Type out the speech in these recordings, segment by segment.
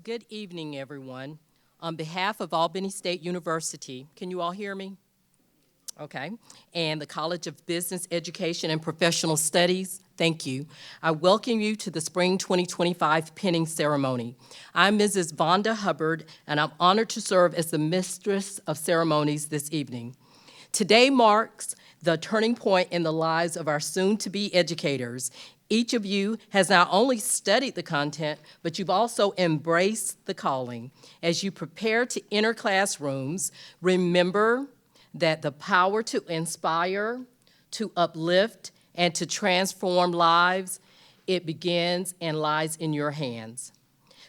Good evening, everyone. On behalf of Albany State University, can you all hear me? Okay. And the College of Business Education and Professional Studies, thank you. I welcome you to the Spring 2025 pinning ceremony. I'm Mrs. Vonda Hubbard, and I'm honored to serve as the Mistress of Ceremonies this evening. Today marks the turning point in the lives of our soon-to-be educators. Each of you has not only studied the content, but you've also embraced the calling. As you prepare to enter classrooms, remember that the power to inspire, to uplift, and to transform lives, it begins and lies in your hands.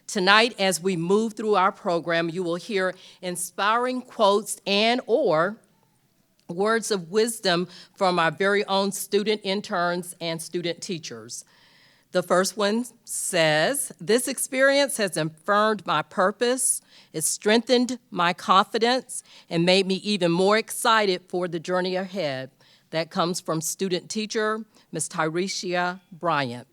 Tonight, as we move through our program, you will hear inspiring quotes and/or words of wisdom from our very own student interns and student teachers. The first one says, "This experience has affirmed my purpose, it strengthened my confidence, and made me even more excited for the journey ahead." That comes from student teacher, Ms. Tyrecia Bryant.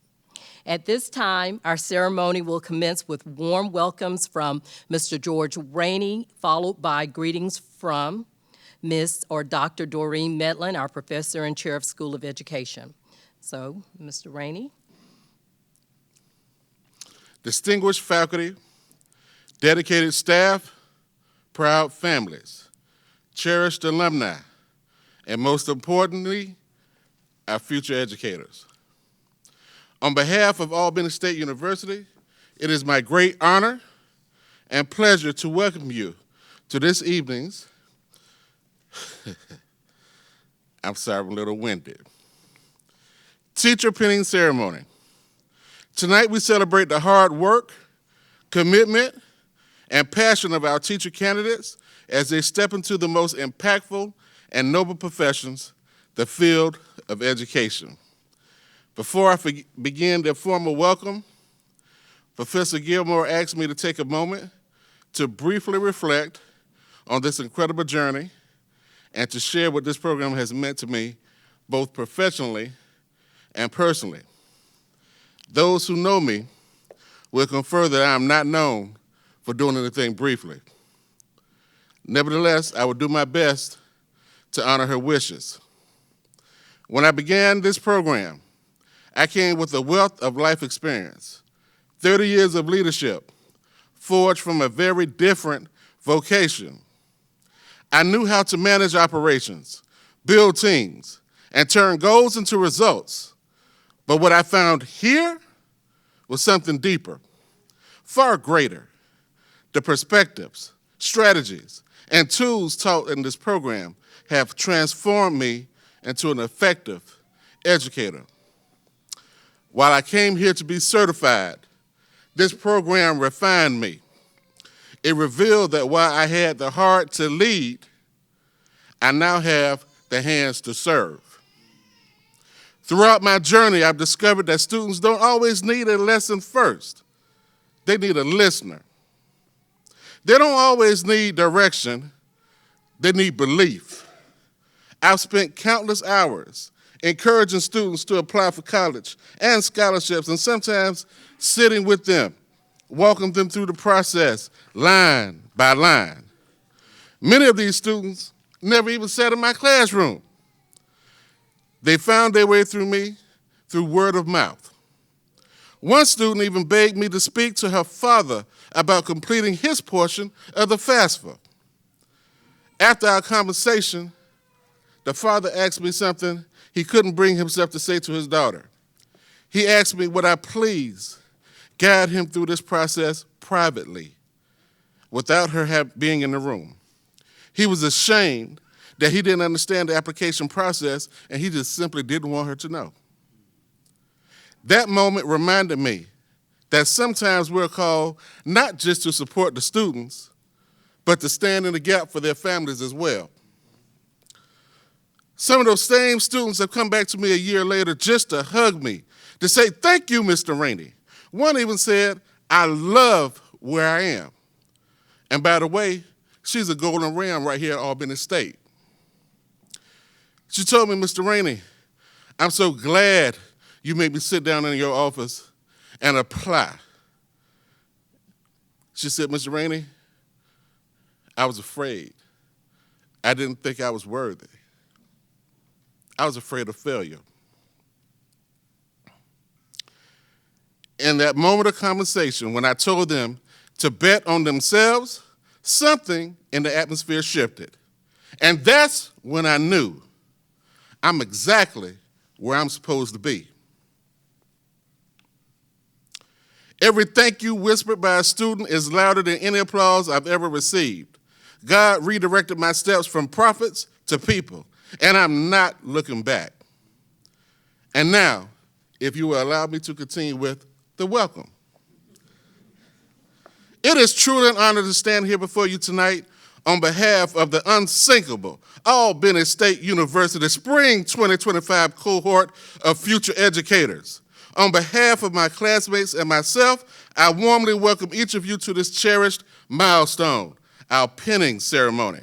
At this time, our ceremony will commence with warm welcomes from Mr. George Rainey, followed by greetings from Ms. or Dr. Doren Medlin, our professor and chair of School of Education. So, Mr. Rainey. Distinguished faculty, dedicated staff, proud families, cherished alumni, and most importantly, our future educators. On behalf of Albany State University, it is my great honor and pleasure to welcome you to this evening's I'm sorry, I'm a little winded. Teacher pinning ceremony. Tonight we celebrate the hard work, commitment, and passion of our teacher candidates as they step into the most impactful and noble professions, the field of education. Before I begin the formal welcome, Professor Gilmore asked me to take a moment to briefly reflect on this incredible journey and to share what this program has meant to me, both professionally and personally. Those who know me will confer that I am not known for doing anything briefly. Nevertheless, I will do my best to honor her wishes. When I began this program, I came with a wealth of life experience, 30 years of leadership, forged from a very different vocation. I knew how to manage operations, build teams, and turn goals into results. But what I found here was something deeper, far greater. The perspectives, strategies, and tools taught in this program have transformed me into an effective educator. While I came here to be certified, this program refined me. It revealed that while I had the heart to lead, I now have the hands to serve. Throughout my journey, I've discovered that students don't always need a lesson first. They need a listener. They don't always need direction. They need belief. I've spent countless hours encouraging students to apply for college and scholarships, and sometimes sitting with them, walking them through the process, line by line. Many of these students never even sat in my classroom. They found their way through me through word of mouth. One student even begged me to speak to her father about completing his portion of the FAFSA. After our conversation, the father asked me something he couldn't bring himself to say to his daughter. He asked me, would I please guide him through this process privately, without her being in the room. He was ashamed that he didn't understand the application process, and he just simply didn't want her to know. That moment reminded me that sometimes we're called not just to support the students, but to stand in the gap for their families as well. Some of those same students have come back to me a year later just to hug me, to say, thank you, Mr. Rainey. One even said, I love where I am. And by the way, she's a Golden Ram right here at Albany State. She told me, Mr. Rainey, I'm so glad you made me sit down in your office and apply. She said, Mr. Rainey, I was afraid. I didn't think I was worthy. I was afraid of failure. In that moment of conversation, when I told them to bet on themselves, something in the atmosphere shifted. And that's when I knew I'm exactly where I'm supposed to be. Every thank you whispered by a student is louder than any applause I've ever received. God redirected my steps from prophets to people, and I'm not looking back. And now, if you will allow me to continue with the welcome. It is truly an honor to stand here before you tonight on behalf of the unsinkable Albany State University Spring 2025 cohort of future educators. On behalf of my classmates and myself, I warmly welcome each of you to this cherished milestone, our pinning ceremony.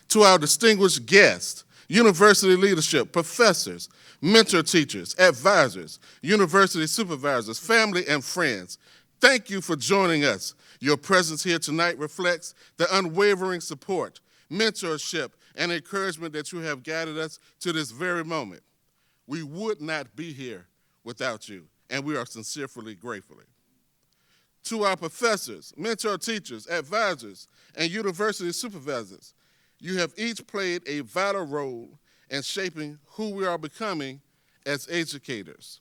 To our distinguished guests, university leadership, professors, mentor teachers, advisors, university supervisors, family, and friends, thank you for joining us. Your presence here tonight reflects the unwavering support, mentorship, and encouragement that you have guided us to this very moment. We would not be here without you, and we are sincerely grateful. To our professors, mentor teachers, advisors, and university supervisors, you have each played a vital role in shaping who we are becoming as educators.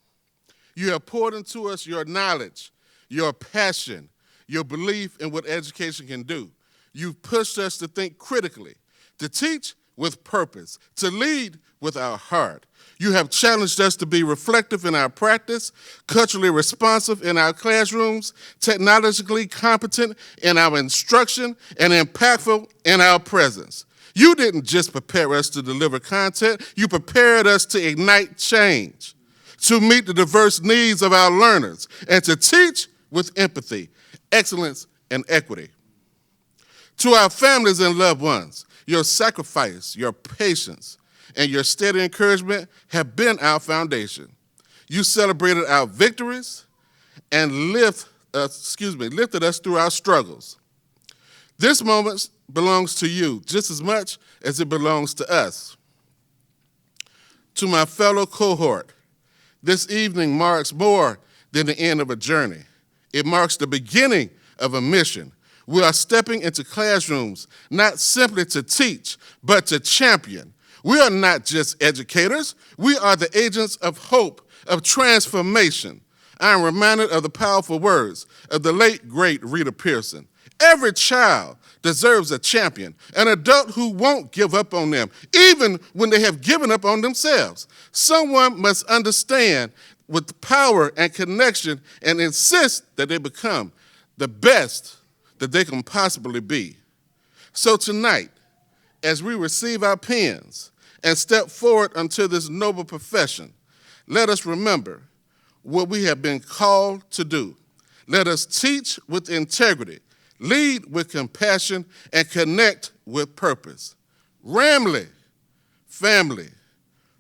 You have poured into us your knowledge, your passion, your belief in what education can do. You've pushed us to think critically, to teach with purpose, to lead with our heart. You have challenged us to be reflective in our practice, culturally responsive in our classrooms, technologically competent in our instruction, and impactful in our presence. You didn't just prepare us to deliver content, you prepared us to ignite change, to meet the diverse needs of our learners, and to teach with empathy, excellence, and equity. To our families and loved ones, your sacrifice, your patience, and your steady encouragement have been our foundation. You celebrated our victories and lifted us through our struggles. This moment belongs to you just as much as it belongs to us. To my fellow cohort, this evening marks more than the end of a journey. It marks the beginning of a mission. We are stepping into classrooms not simply to teach, but to champion. We are not just educators. We are the agents of hope, of transformation. I am reminded of the powerful words of the late, great Rita Pearson. Every child deserves a champion, an adult who won't give up on them, even when they have given up on themselves. Someone must understand with power and connection and insist that they become the best that they can possibly be. So tonight, as we receive our pens and step forward unto this noble profession, let us remember what we have been called to do. Let us teach with integrity, lead with compassion, and connect with purpose. Ramley, family,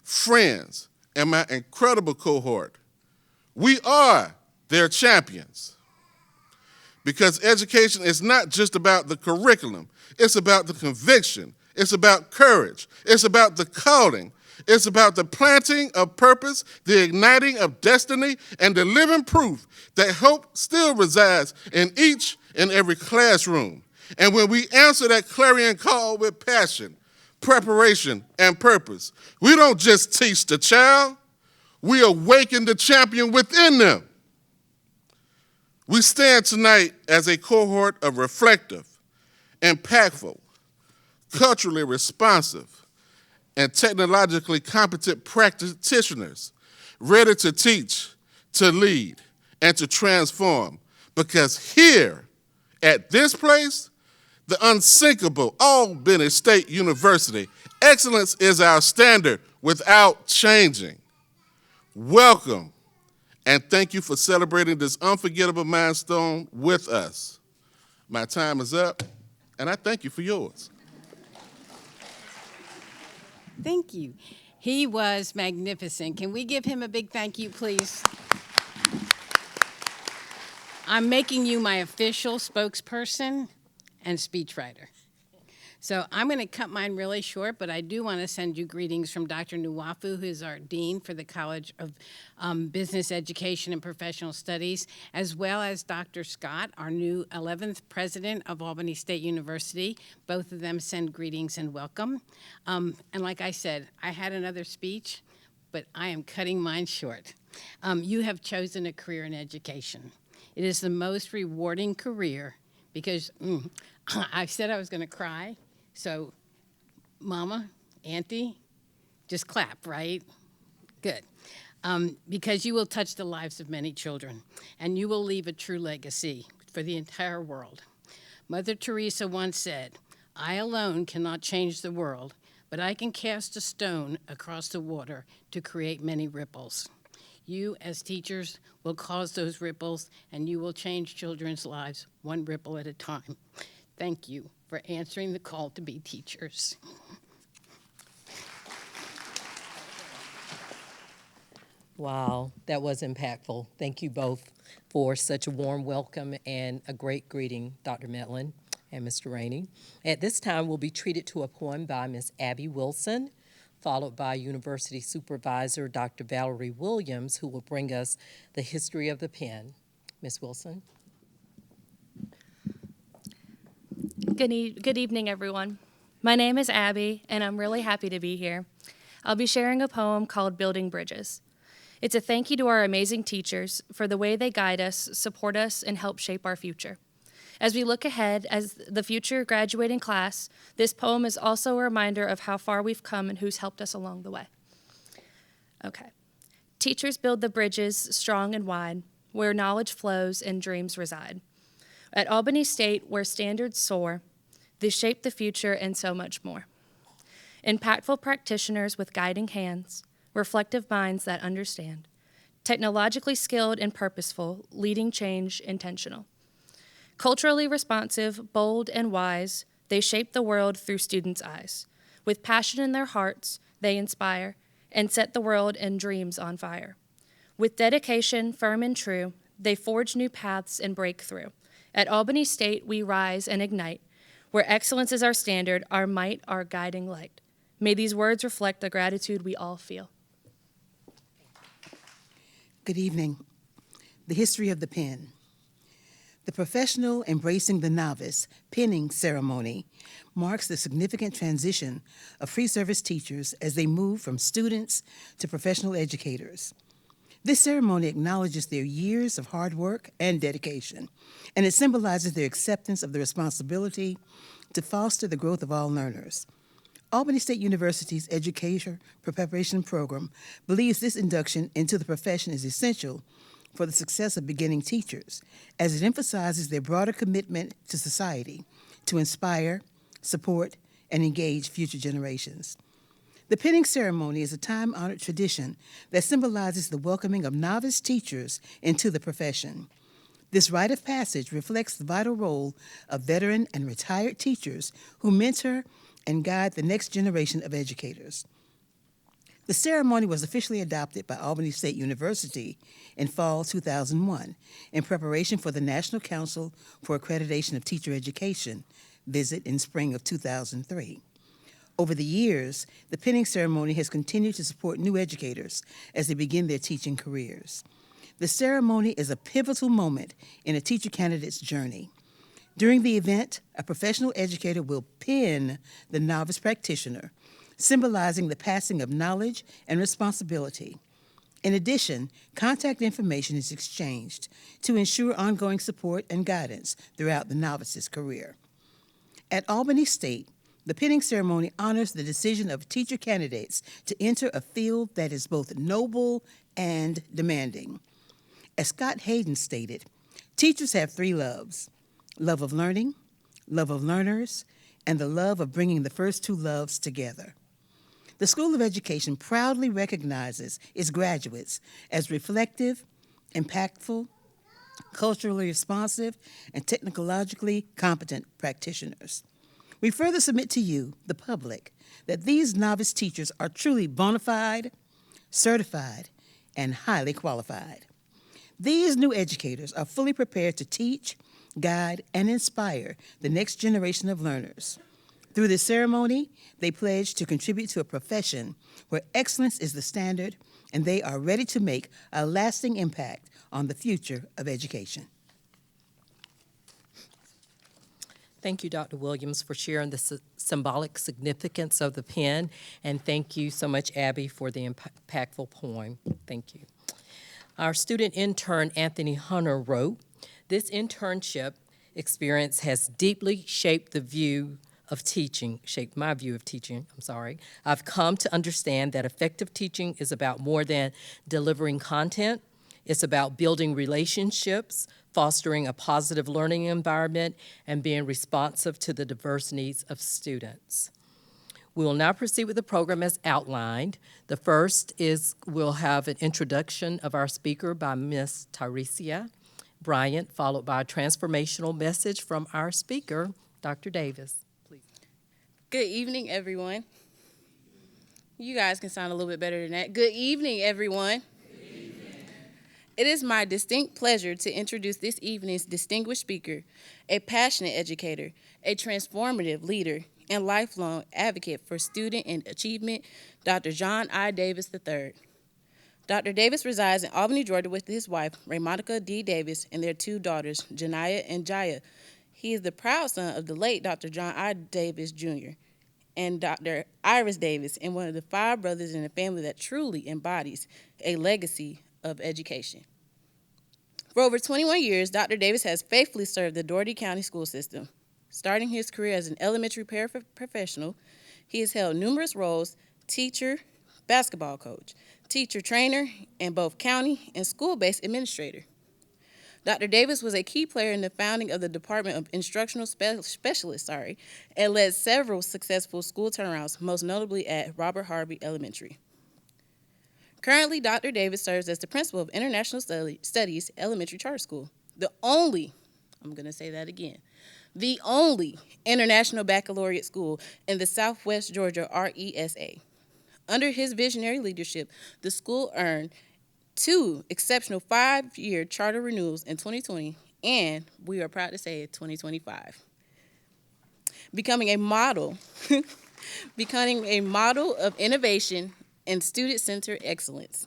friends, and my incredible cohort, we are their champions. Because education is not just about the curriculum, it's about the conviction, it's about courage, it's about the calling, it's about the planting of purpose, the igniting of destiny, and the living proof that hope still resides in each and every classroom. And when we answer that clarion call with passion, preparation, and purpose, we don't just teach the child, we awaken the champion within them. We stand tonight as a cohort of reflective, impactful, culturally responsive, and technologically competent practitioners, ready to teach, to lead, and to transform. Because here, at this place, the unsinkable Albany State University, excellence is our standard without changing. Welcome, and thank you for celebrating this unforgettable milestone with us. My time is up, and I thank you for yours. Thank you. He was magnificent. Can we give him a big thank you, please? I'm making you my official spokesperson and speechwriter. So I'm going to cut mine really short, but I do want to send you greetings from Dr. Nuwafu, who is our dean for the College of Business Education and Professional Studies, as well as Dr. Scott, our new 11th president of Albany State University. Both of them send greetings and welcome. And like I said, I had another speech, but I am cutting mine short. You have chosen a career in education. It is the most rewarding career because I said I was going to cry. So, Mama, Auntie, just clap, right? Good. Because you will touch the lives of many children, and you will leave a true legacy for the entire world. Mother Teresa once said, "I alone cannot change the world, but I can cast a stone across the water to create many ripples." You, as teachers, will cause those ripples, and you will change children's lives one ripple at a time. Thank you for answering the call to be teachers. Wow, that was impactful. Thank you both for such a warm welcome and a great greeting, Dr. Medlin and Mr. Rainey. At this time, we'll be treated to a poem by Ms. Abby Wilson, followed by University Supervisor Dr. Valerie Williams, who will bring us the history of the pen. Ms. Wilson. Good evening, everyone. My name is Abby, and I'm really happy to be here. I'll be sharing a poem called Building Bridges. It's a thank you to our amazing teachers for the way they guide us, support us, and help shape our future. As we look ahead as the future graduating class, this poem is also a reminder of how far we've come and who's helped us along the way. Okay. Teachers build the bridges strong and wide, where knowledge flows and dreams reside. At Albany State, where standards soar, they shape the future and so much more. Impactful practitioners with guiding hands, reflective minds that understand, technologically skilled and purposeful, leading change intentional. Culturally responsive, bold, and wise, they shape the world through students' eyes. With passion in their hearts, they inspire and set the world and dreams on fire. With dedication, firm and true, they forge new paths and break through. At Albany State, we rise and ignite, where excellence is our standard, our might, our guiding light. May these words reflect the gratitude we all feel. Good evening. The history of the pen. The Professional Embracing the Novice penning ceremony marks the significant transition of free service teachers as they move from students to professional educators. This ceremony acknowledges their years of hard work and dedication, and it symbolizes their acceptance of the responsibility to foster the growth of all learners. Albany State University's Educator Preparation Program believes this induction into the profession is essential for the success of beginning teachers, as it emphasizes their broader commitment to society to inspire, support, and engage future generations. The penning ceremony is a time-honored tradition that symbolizes the welcoming of novice teachers into the profession. This rite of passage reflects the vital role of veteran and retired teachers who mentor and guide the next generation of educators. The ceremony was officially adopted by Albany State University in fall 2001 in preparation for the National Council for Accreditation of Teacher Education visit in spring of 2003. Over the years, the penning ceremony has continued to support new educators as they begin their teaching careers. The ceremony is a pivotal moment in a teacher candidate's journey. During the event, a professional educator will pen the novice practitioner, symbolizing the passing of knowledge and responsibility. In addition, contact information is exchanged to ensure ongoing support and guidance throughout the novice's career. At Albany State, the penning ceremony honors the decision of teacher candidates to enter a field that is both noble and demanding. As Scott Hayden stated, teachers have three loves: love of learning, love of learners, and the love of bringing the first two loves together. The School of Education proudly recognizes its graduates as reflective, impactful, culturally responsive, and technologically competent practitioners. We further submit to you, the public, that these novice teachers are truly bona fide, certified, and highly qualified. These new educators are fully prepared to teach, guide, and inspire the next generation of learners. Through this ceremony, they pledge to contribute to a profession where excellence is the standard, and they are ready to make a lasting impact on the future of education. Thank you, Dr. Williams, for sharing the symbolic significance of the pen, and thank you so much, Abby, for the impactful poem. Thank you. Our student intern, Anthony Hunter, wrote, "This internship experience has deeply shaped my view of teaching, I've come to understand that effective teaching is about more than delivering content. It's about building relationships, fostering a positive learning environment, and being responsive to the diverse needs of students." We will now proceed with the program as outlined. The first is we'll have an introduction of our speaker by Ms. Tyresia Bryant, followed by a transformational message from our speaker, Dr. Davis. Please. Good evening, everyone. You guys can sound a little bit better than that. Good evening, everyone. It is my distinct pleasure to introduce this evening's distinguished speaker, a passionate educator, a transformative leader, and lifelong advocate for student and achievement, Dr. John I. Davis III. Dr. Davis resides in Albany, Georgia with his wife, Raymonica D. Davis, and their two daughters, Janiyah and Jaya. He is the proud son of the late Dr. John I. Davis, Jr. and Dr. Iris Davis, and one of the 5 brothers in a family that truly embodies a legacy of education. For over 21 years, Dr. Davis has faithfully served the Dougherty County School System. Starting his career as an elementary paraprofessional, he has held numerous roles: teacher, basketball coach, teacher trainer, and both county and school-based administrator. Dr. Davis was a key player in the founding of the Department of Instructional Specialists, and led several successful school turnarounds, most notably at Robert Harvey Elementary. Currently, Dr. Davis serves as the principal of International Studies Elementary Charter School, the only international baccalaureate school in the Southwest Georgia RESA. Under his visionary leadership, the school earned 2 exceptional 5-year charter renewals in 2020, and we are proud to say 2025. Becoming a model of innovation and student-centered excellence.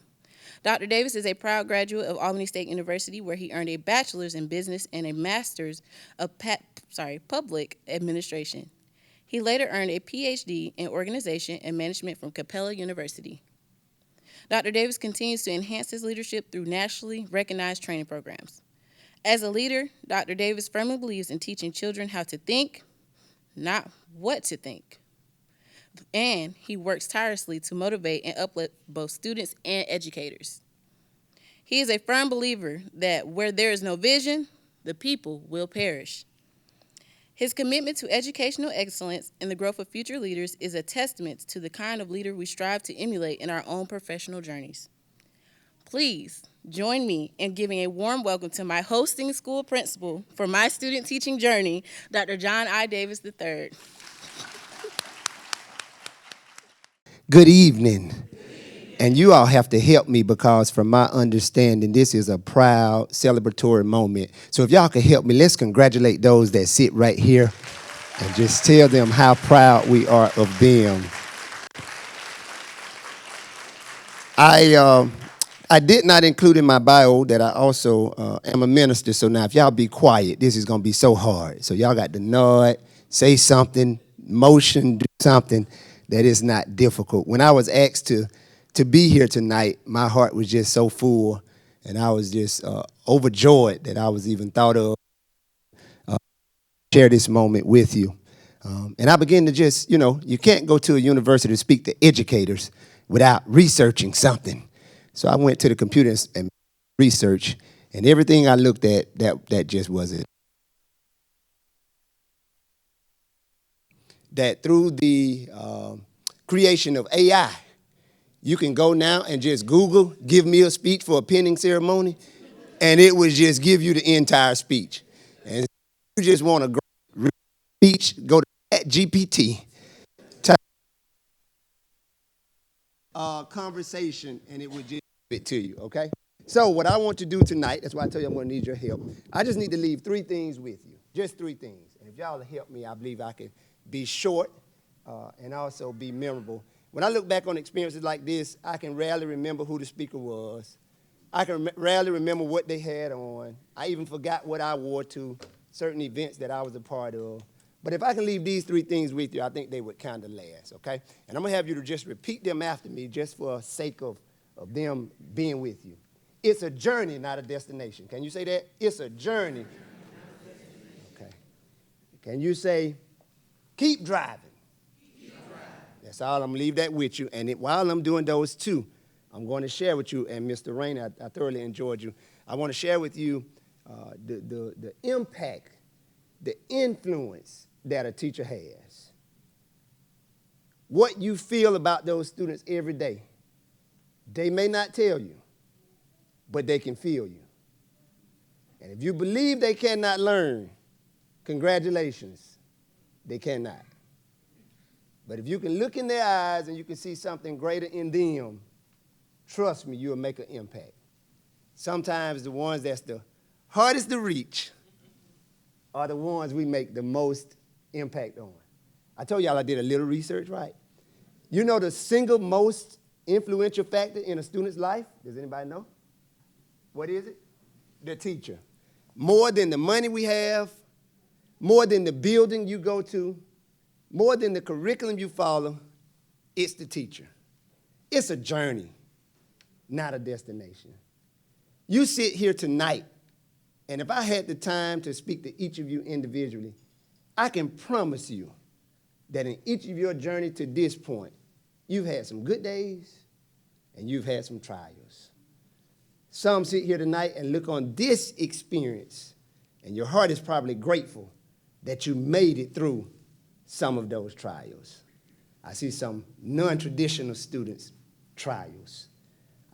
Dr. Davis is a proud graduate of Albany State University, where he earned a bachelor's in business and a master's of public administration. He later earned a PhD in organization and management from Capella University. Dr. Davis continues to enhance his leadership through nationally recognized training programs. As a leader, Dr. Davis firmly believes in teaching children how to think, not what to think. And he works tirelessly to motivate and uplift both students and educators. He is a firm believer that where there is no vision, the people will perish. His commitment to educational excellence and the growth of future leaders is a testament to the kind of leader we strive to emulate in our own professional journeys. Please join me in giving a warm welcome to my hosting school principal for my student teaching journey, Dr. John I. Davis III. Good evening. And you all have to help me, because from my understanding, this is a proud celebratory moment. So if y'all can help me, let's congratulate those that sit right here and just tell them how proud we are of them. I did not include in my bio that I also am a minister. So now if y'all be quiet, this is going to be so hard. So y'all got to nod, say something, motion, do something that is not difficult. When I was asked to be here tonight, my heart was just so full, and I was just overjoyed that I was even thought of share this moment with you. And I began to just, you can't go to a university to speak to educators without researching something. So I went to the computer and research, and everything I looked at, that just was it. That through the creation of AI, you can go now and just Google, give me a speech for a penning ceremony, and it would just give you the entire speech. And if you just want a great speech, go to ChatGPT, type conversation, and it would just give it to you, okay? So what I want to do tonight, that's why I tell you I'm going to need your help. I just need to leave 3 things with you, just 3 things. And if y'all will help me, I believe I can be short and also be memorable. When I look back on experiences like this, I can rarely remember who the speaker was. I can rarely remember what they had on. I even forgot what I wore to certain events that I was a part of. But if I can leave these 3 things with you, I think they would kind of last, okay? And I'm going to have you to just repeat them after me just for sake of them being with you. It's a journey, not a destination. Can you say that? It's a journey. Okay. Can you say, keep driving? That's all. I'm going to leave that with you. And while I'm doing those 2, I'm going to share with you, and Mr. Rain, I thoroughly enjoyed you. I want to share with you the impact, the influence that a teacher has. What you feel about those students every day. They may not tell you, but they can feel you. And if you believe they cannot learn, congratulations, they cannot. But if you can look in their eyes and you can see something greater in them, trust me, you'll make an impact. Sometimes the ones that's the hardest to reach are the ones we make the most impact on. I told y'all I did a little research, right? You know the single most influential factor in a student's life? Does anybody know? What is it? The teacher. More than the money we have, more than the building you go to, more than the curriculum you follow, it's the teacher. It's a journey, not a destination. You sit here tonight, and if I had the time to speak to each of you individually, I can promise you that in each of your journey to this point, you've had some good days and you've had some trials. Some sit here tonight and look on this experience, and your heart is probably grateful that you made it through some of those trials. I see some non-traditional students, trials.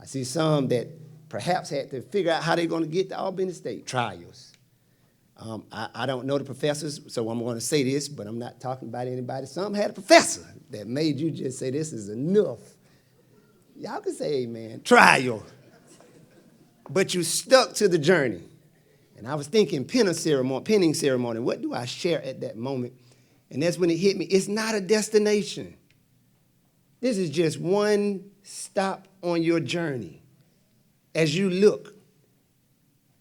I see some that perhaps had to figure out how they're going to get to Albany State, trials. I don't know the professors, so I'm going to say this, but I'm not talking about anybody. Some had a professor that made you just say, this is enough. Y'all can say amen. Trial. But you stuck to the journey. And I was thinking pinning ceremony. What do I share at that moment? And that's when it hit me. It's not a destination. This is just one stop on your journey. As you look,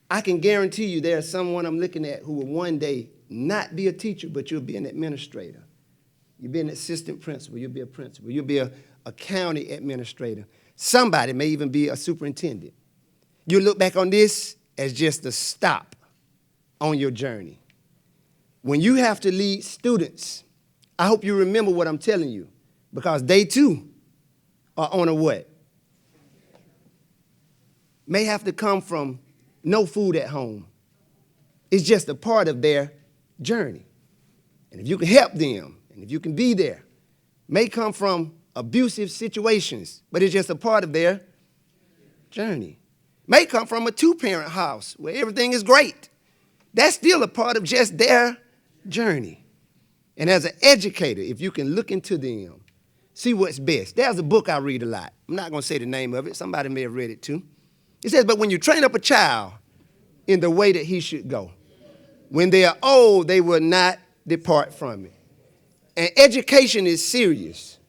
I can guarantee you there's someone I'm looking at who will one day not be a teacher, but you'll be an administrator. You'll be an assistant principal. You'll be a principal. You'll be a county administrator. Somebody may even be a superintendent. You look back on this as just a stop on your journey. When you have to lead students, I hope you remember what I'm telling you, because they too are on a what? May have to come from no food at home. It's just a part of their journey. And if you can help them, and if you can be there, may come from abusive situations, but it's just a part of their journey. May come from a 2-parent house where everything is great. That's still a part of just their journey. And as an educator, if you can look into them, see what's best. There's a book I read a lot. I'm not going to say the name of it. Somebody may have read it too. It says, but when you train up a child in the way that he should go, when they are old, they will not depart from it. And education is serious.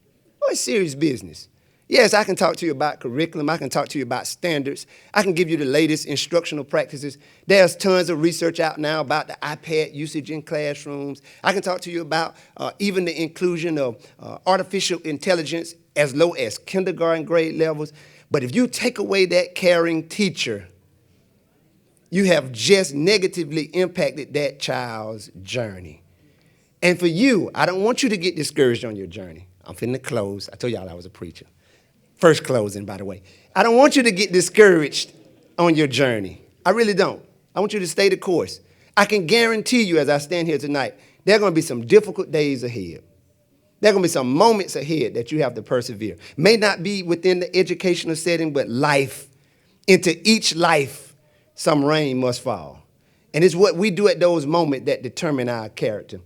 Oh, it's serious business. Yes, I can talk to you about curriculum. I can talk to you about standards. I can give you the latest instructional practices. There's tons of research out now about the iPad usage in classrooms. I can talk to you about even the inclusion of artificial intelligence as low as kindergarten grade levels. But if you take away that caring teacher, you have just negatively impacted that child's journey. And for you, I don't want you to get discouraged on your journey. I'm finna close. I told y'all I was a preacher. First closing, by the way. I don't want you to get discouraged on your journey. I really don't. I want you to stay the course. I can guarantee you as I stand here tonight, there are going to be some difficult days ahead. There are going to be some moments ahead that you have to persevere. May not be within the educational setting, but life. Into each life, some rain must fall. And it's what we do at those moments that determine our character.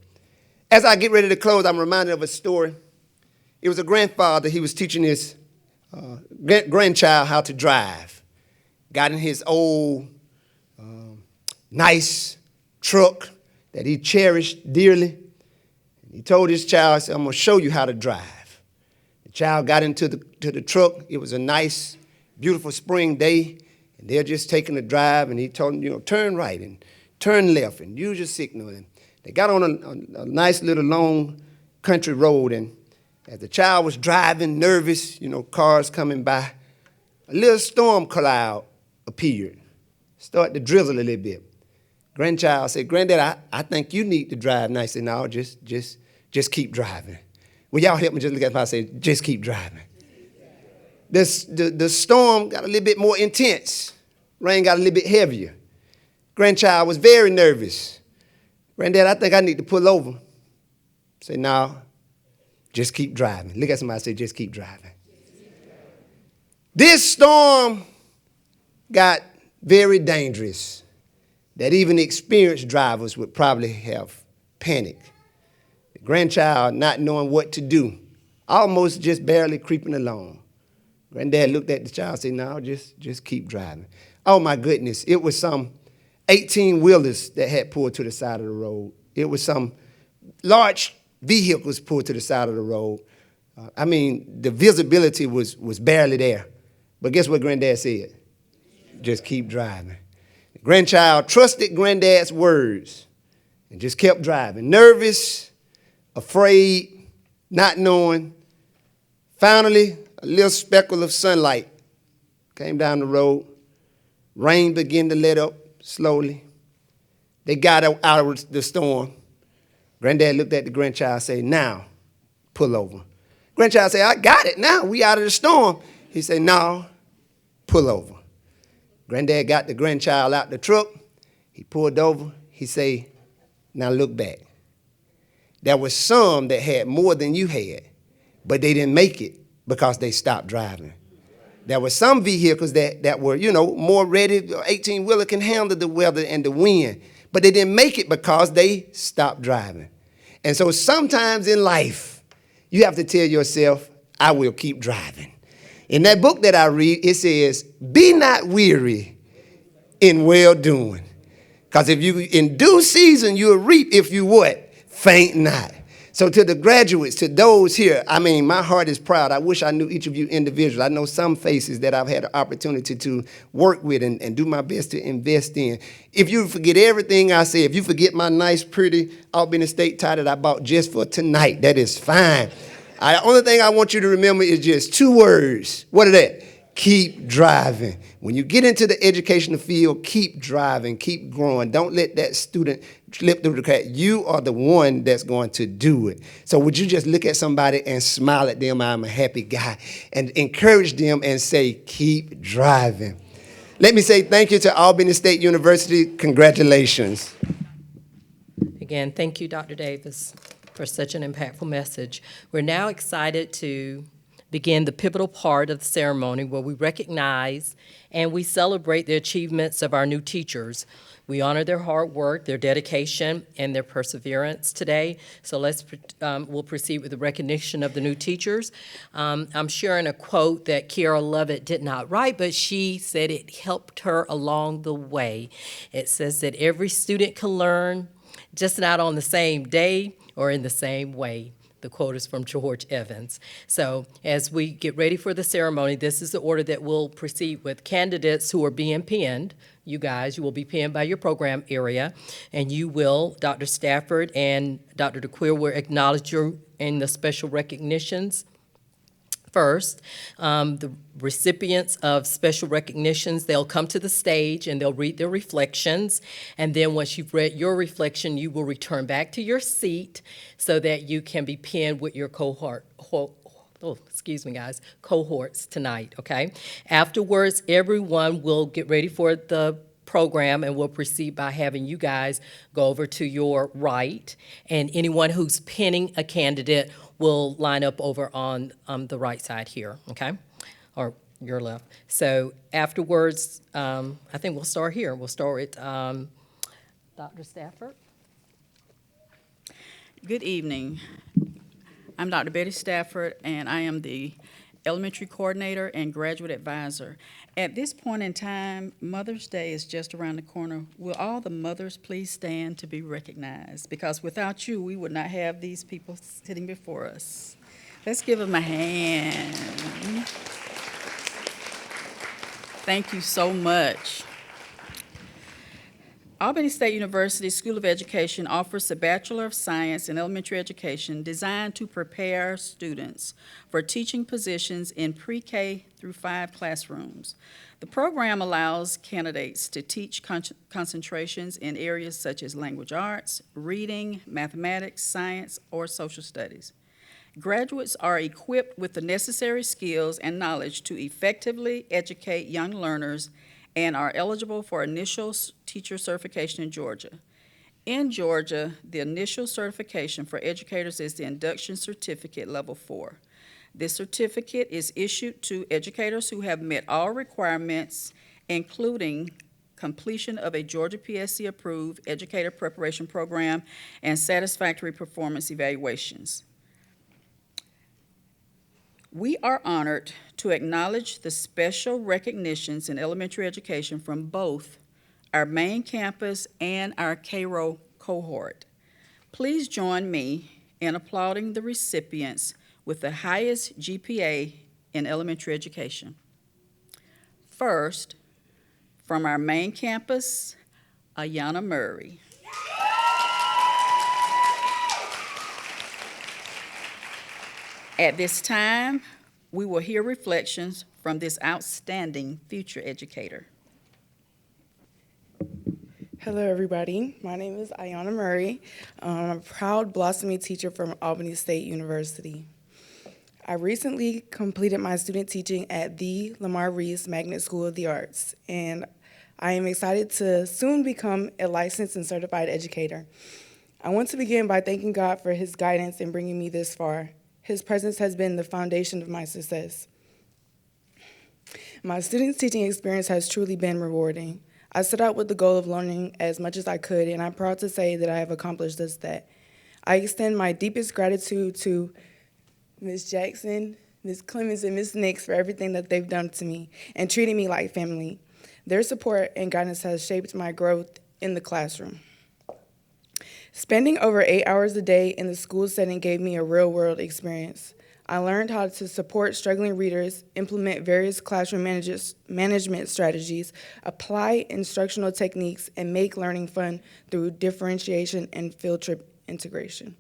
As I get ready to close, I'm reminded of a story. It was a grandfather. He was teaching his grandchild how to drive. got in his old nice truck that he cherished dearly. He told his child, I said, I'm going to show you how to drive. The child got into the truck. It was a nice, beautiful spring day, and they're just taking a drive, and he told them, turn right and turn left and use your signal. And they got on a nice little long country road, and as the child was driving, nervous, cars coming by, a little storm cloud appeared, started to drizzle a little bit. Grandchild said, Granddad, I think you need to drive. And I said, no, just keep driving. Will y'all help me just look at him and say, just keep driving. The storm got a little bit more intense. Rain got a little bit heavier. Grandchild was very nervous. Granddad, I think I need to pull over. Say, no, just keep driving. Look at somebody and say, just keep driving. This storm got very dangerous, that even experienced drivers would probably have panicked. The grandchild not knowing what to do, almost just barely creeping along. Granddad looked at the child and said, no, just keep driving. Oh, my goodness. It was some 18-wheelers that had pulled to the side of the road. It was some large vehicles pulled to the side of the road. The visibility was barely there. But guess what Granddad said? Just keep driving. The grandchild trusted Granddad's words and just kept driving. Nervous, afraid, not knowing. Finally, a little speckle of sunlight came down the road. Rain began to let up slowly. They got out of the storm. Granddad looked at the grandchild and said, now, pull over. Grandchild said, I got it now. We out of the storm. He said, no, pull over. Granddad got the grandchild out the truck. He pulled over. He said, now look back. There was some that had more than you had, but they didn't make it because they stopped driving. There were some vehicles that were, more ready. 18-wheeler can handle the weather and the wind, but they didn't make it because they stopped driving. And so sometimes in life, you have to tell yourself, I will keep driving. In that book that I read, it says, be not weary in well-doing. Because if you, in due season, you'll reap if you what? Faint not. So to the graduates, to those here, my heart is proud. I wish I knew each of you individually. I know some faces that I've had an opportunity to work with and do my best to invest in. If you forget everything I say, if you forget my nice, pretty Albany State tie that I bought just for tonight, that is fine. The only thing I want you to remember is just 2 words. What are that? Keep driving. When you get into the educational field, keep driving, keep growing. Don't let that student slip through the crack. You are the one that's going to do it. So would you just look at somebody and smile at them, I'm a happy guy, and encourage them and say, keep driving. Let me say thank you to Albany State University. Congratulations. Again, thank you, Dr. Davis, for such an impactful message. We're now excited to begin the pivotal part of the ceremony where we recognize and we celebrate the achievements of our new teachers. We honor their hard work, their dedication, and their perseverance today. So we'll proceed with the recognition of the new teachers. I'm sharing a quote that Kiara Lovett did not write, but she said it helped her along the way. It says that every student can learn, just not on the same day or in the same way. The quote is from George Evans. So as we get ready for the ceremony, this is the order that we'll proceed with. Candidates who are being pinned, you will be pinned by your program area, and you will, Dr. Stafford and Dr. DeQueer will acknowledge you in the special recognitions. First, the recipients of special recognitions, they'll come to the stage and they'll read their reflections. And then once you've read your reflection, you will return back to your seat so that you can be pinned with your cohorts tonight, okay? Afterwards, everyone will get ready for the program and we'll proceed by having you guys go over to your right. And anyone who's pinning a candidate will line up over on the right side here, okay? Or your left. So afterwards, I think we'll start here. We'll start with Dr. Stafford. Good evening. I'm Dr. Betty Stafford, and I am the elementary coordinator, and graduate advisor. At this point in time, Mother's Day is just around the corner. Will all the mothers please stand to be recognized? Because without you, we would not have these people sitting before us. Let's give them a hand. Thank you so much. Albany State University School of Education offers a Bachelor of Science in Elementary Education designed to prepare students for teaching positions in pre-K through 5 classrooms. The program allows candidates to teach concentrations in areas such as language arts, reading, mathematics, science, or social studies. Graduates are equipped with the necessary skills and knowledge to effectively educate young learners and are eligible for initial teacher certification in Georgia. In Georgia, the initial certification for educators is the Induction Certificate Level 4. This certificate is issued to educators who have met all requirements, including completion of a Georgia PSC-approved educator preparation program and satisfactory performance evaluations. We are honored to acknowledge the special recognitions in elementary education from both our main campus and our Cairo cohort. Please join me in applauding the recipients with the highest GPA in elementary education. First, from our main campus, Ayana Murray. At this time, we will hear reflections from this outstanding future educator. Hello, everybody. My name is Ayana Murray. I'm a proud blossoming teacher from Albany State University. I recently completed my student teaching at the Lamar Reese Magnet School of the Arts, and I am excited to soon become a licensed and certified educator. I want to begin by thanking God for His guidance in bringing me this far. His presence has been the foundation of my success. My student teaching experience has truly been rewarding. I set out with the goal of learning as much as I could, and I'm proud to say that I have accomplished just that. I extend my deepest gratitude to Ms. Jackson, Ms. Clemens, and Ms. Nix for everything that they've done to me and treating me like family. Their support and guidance has shaped my growth in the classroom. Spending over 8 hours a day in the school setting gave me a real-world experience. I learned how to support struggling readers, implement various classroom management strategies, apply instructional techniques, and make learning fun through differentiation and field trip integration.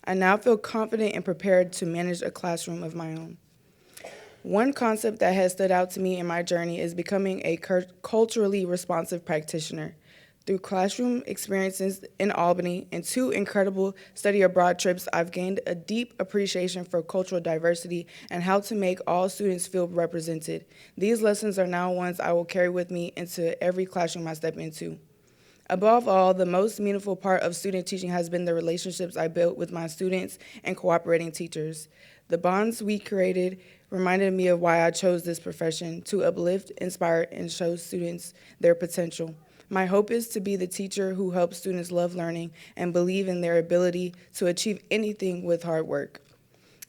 I now feel confident and prepared to manage a classroom of my own. One concept that has stood out to me in my journey is becoming a culturally responsive practitioner. Through classroom experiences in Albany and 2 incredible study abroad trips, I've gained a deep appreciation for cultural diversity and how to make all students feel represented. These lessons are now ones I will carry with me into every classroom I step into. Above all, the most meaningful part of student teaching has been the relationships I built with my students and cooperating teachers. The bonds we created reminded me of why I chose this profession, to uplift, inspire, and show students their potential. My hope is to be the teacher who helps students love learning and believe in their ability to achieve anything with hard work.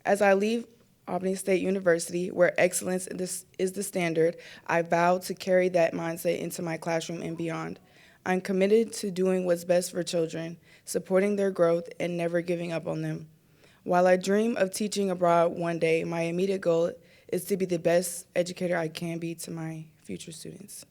As I leave Albany State University, where excellence is the standard, I vow to carry that mindset into my classroom and beyond. I'm committed to doing what's best for children, supporting their growth, and never giving up on them. While I dream of teaching abroad one day, my immediate goal is to be the best educator I can be to my future students.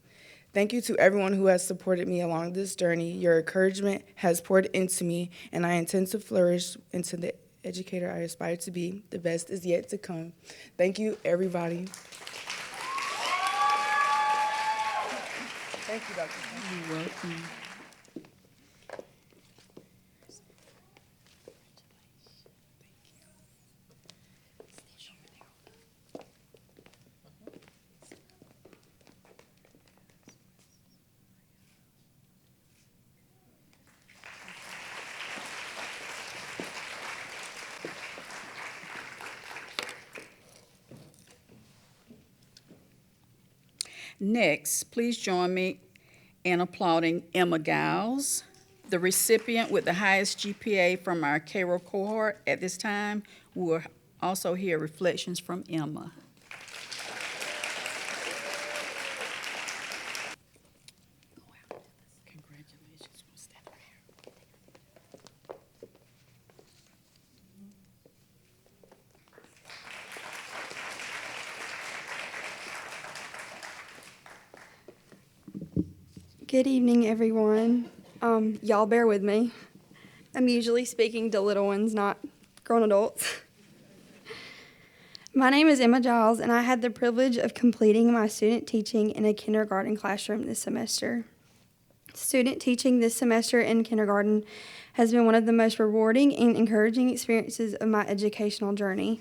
Thank you to everyone who has supported me along this journey. Your encouragement has poured into me, and I intend to flourish into the educator I aspire to be. The best is yet to come. Thank you, everybody. Thank you, Dr. You're welcome. Next, please join me in applauding Emma Giles, the recipient with the highest GPA from our Cairo cohort. At this time, we will also hear reflections from Emma. Good evening, everyone. Y'all bear with me. I'm usually speaking to little ones, not grown adults. My name is Emma Giles, and I had the privilege of completing my student teaching in a kindergarten classroom this semester. Student teaching this semester in kindergarten has been one of the most rewarding and encouraging experiences of my educational journey.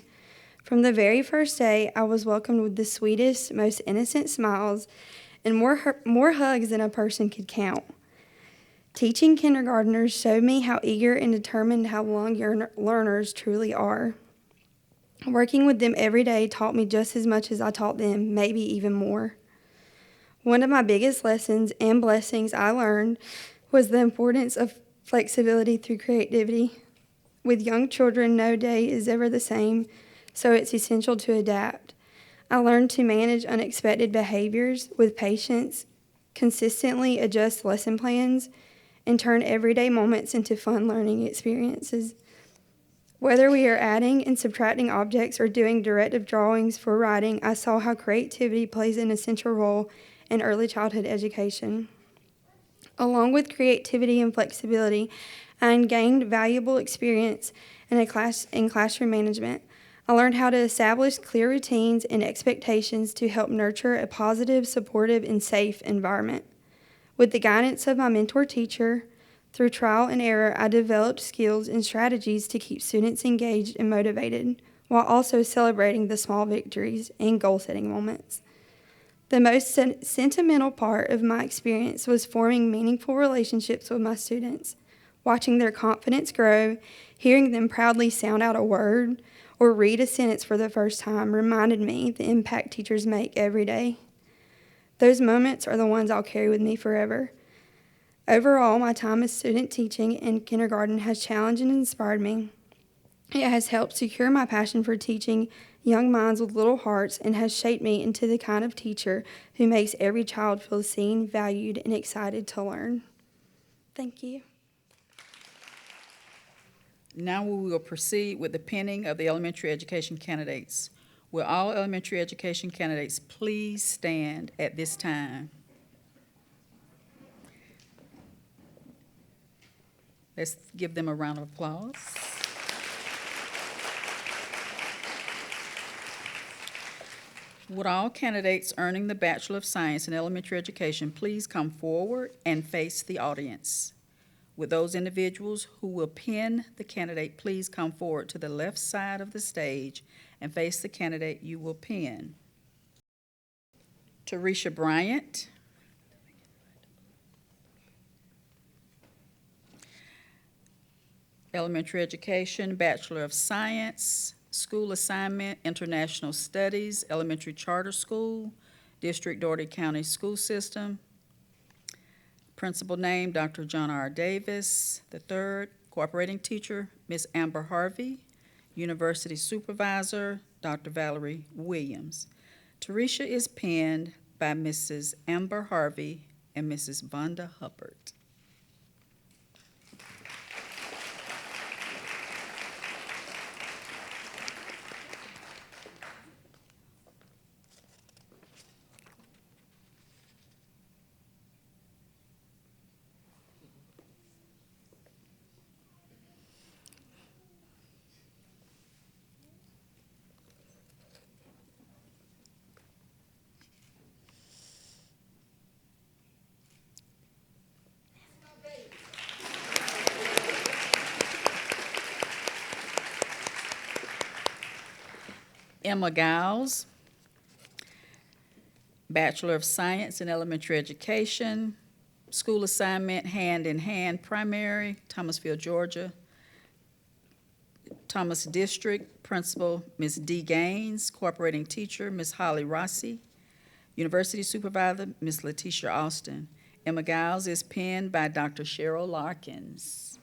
From the very first day, I was welcomed with the sweetest, most innocent smiles and more hugs than a person could count. Teaching kindergartners showed me how eager and determined how long your learners truly are. Working with them every day taught me just as much as I taught them, maybe even more. One of my biggest lessons and blessings I learned was the importance of flexibility through creativity. With young children, no day is ever the same, so it's essential to adapt. I learned to manage unexpected behaviors with patience, consistently adjust lesson plans, and turn everyday moments into fun learning experiences. Whether we are adding and subtracting objects or doing directive drawings for writing, I saw how creativity plays an essential role in early childhood education. Along with creativity and flexibility, I gained valuable experience in classroom management. I learned how to establish clear routines and expectations to help nurture a positive, supportive, and safe environment. With the guidance of my mentor teacher, through trial and error, I developed skills and strategies to keep students engaged and motivated, while also celebrating the small victories and goal-setting moments. The most sentimental part of my experience was forming meaningful relationships with my students. Watching their confidence grow, hearing them proudly sound out a word, or read a sentence for the first time reminded me the impact teachers make every day. Those moments are the ones I'll carry with me forever. Overall, my time as student teaching in kindergarten has challenged and inspired me. It has helped secure my passion for teaching young minds with little hearts and has shaped me into the kind of teacher who makes every child feel seen, valued, and excited to learn. Thank you. Now we will proceed with the pinning of the elementary education candidates. Will all elementary education candidates please stand at this time? Let's give them a round of applause. Would all candidates earning the Bachelor of Science in Elementary Education please come forward and face the audience? Would those individuals who will pin the candidate please come forward to the left side of the stage and face the candidate you will pin? Tarisha Bryant. Elementary Education, Bachelor of Science, School Assignment, International Studies, Elementary Charter School, District Dougherty County School System. Principal name, Dr. John R. Davis III. Cooperating teacher, Ms. Amber Harvey. University supervisor, Dr. Valerie Williams. Tarisha is pinned by Mrs. Amber Harvey and Mrs. Vonda Hubbard. Emma Giles, Bachelor of Science in Elementary Education, School Assignment, Hand in Hand Primary, Thomasville, Georgia. Thomas District, Principal, Ms. D. Gaines, Cooperating Teacher, Ms. Holly Rossi. University Supervisor, Ms. Letitia Austin. Emma Giles is pinned by Dr. Cheryl Larkins.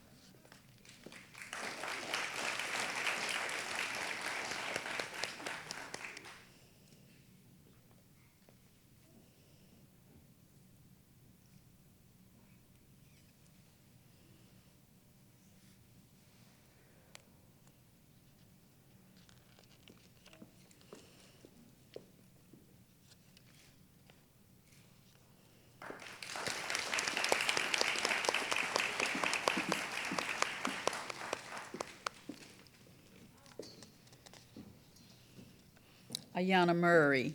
Ayana Murray,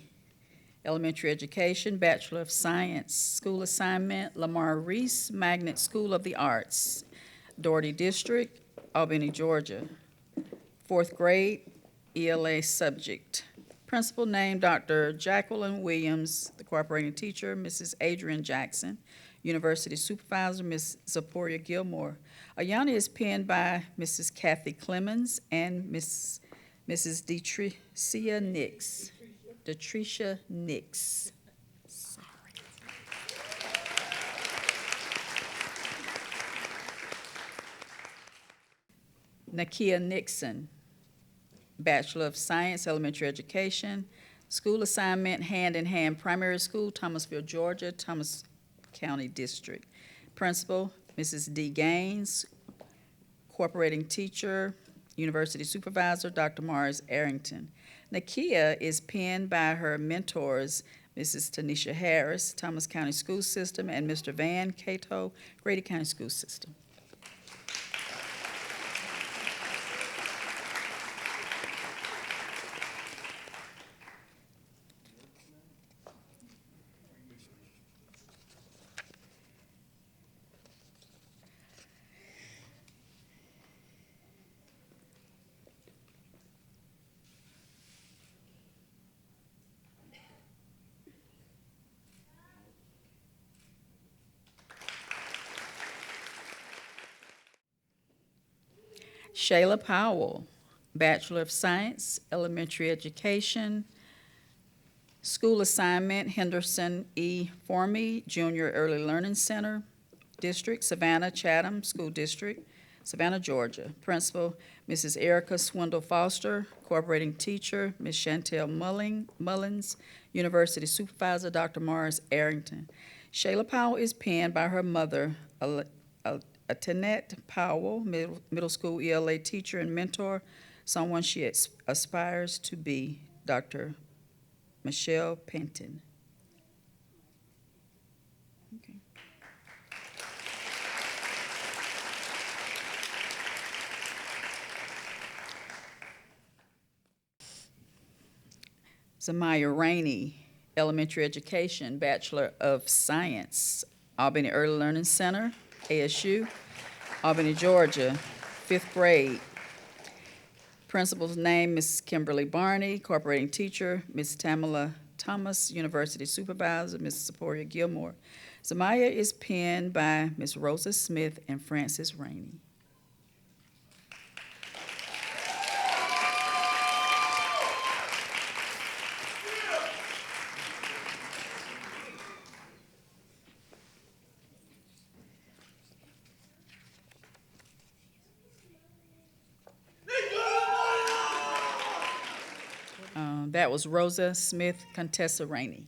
elementary education, Bachelor of Science, school assignment, Lamar Reese, Magnet School of the Arts, Dougherty District, Albany, Georgia. Fourth grade, ELA subject. Principal name, Dr. Jacqueline Williams. The cooperating teacher, Mrs. Adrian Jackson. University supervisor, Ms. Zeporia Gilmore. Ayana is penned by Mrs. Kathy Clemens and Mrs. Detricia Nix. Detricia Nix. Nakia Nixon, Bachelor of Science, elementary education, school assignment, Hand in Hand Primary School, Thomasville, Georgia, Thomas County District. Principal, Mrs. D. Gaines. Cooperating teacher, University supervisor, Dr. Morris Arrington. Nakia is penned by her mentors, Mrs. Tanisha Harris, Thomas County School System, and Mr. Van Cato, Grady County School System. Shayla Powell, Bachelor of Science, elementary education, school assignment, Henderson E. Formey Junior Early Learning Center, District, Savannah Chatham School District, Savannah, Georgia. Principal, Mrs. Erica Swindle Foster. Cooperating teacher, Ms. Chantel Mullins. University supervisor, Dr. Morris Arrington. Shayla Powell is penned by her mother, Tanette Powell, middle school ELA teacher and mentor, someone she aspires to be, Dr. Michelle Penton. Okay. Zamaya Rainey, elementary education, Bachelor of Science, Albany Early Learning Center, ASU, Albany, Georgia, 5th grade. Principal's name, Ms. Kimberly Barney. Cooperating teacher, Ms. Tamala Thomas. University supervisor, Ms. Zeporia Gilmore. Zamaya is penned by Ms. Rosa Smith and Francis Rainey. That was Rosa Smith, Contessa Rainey.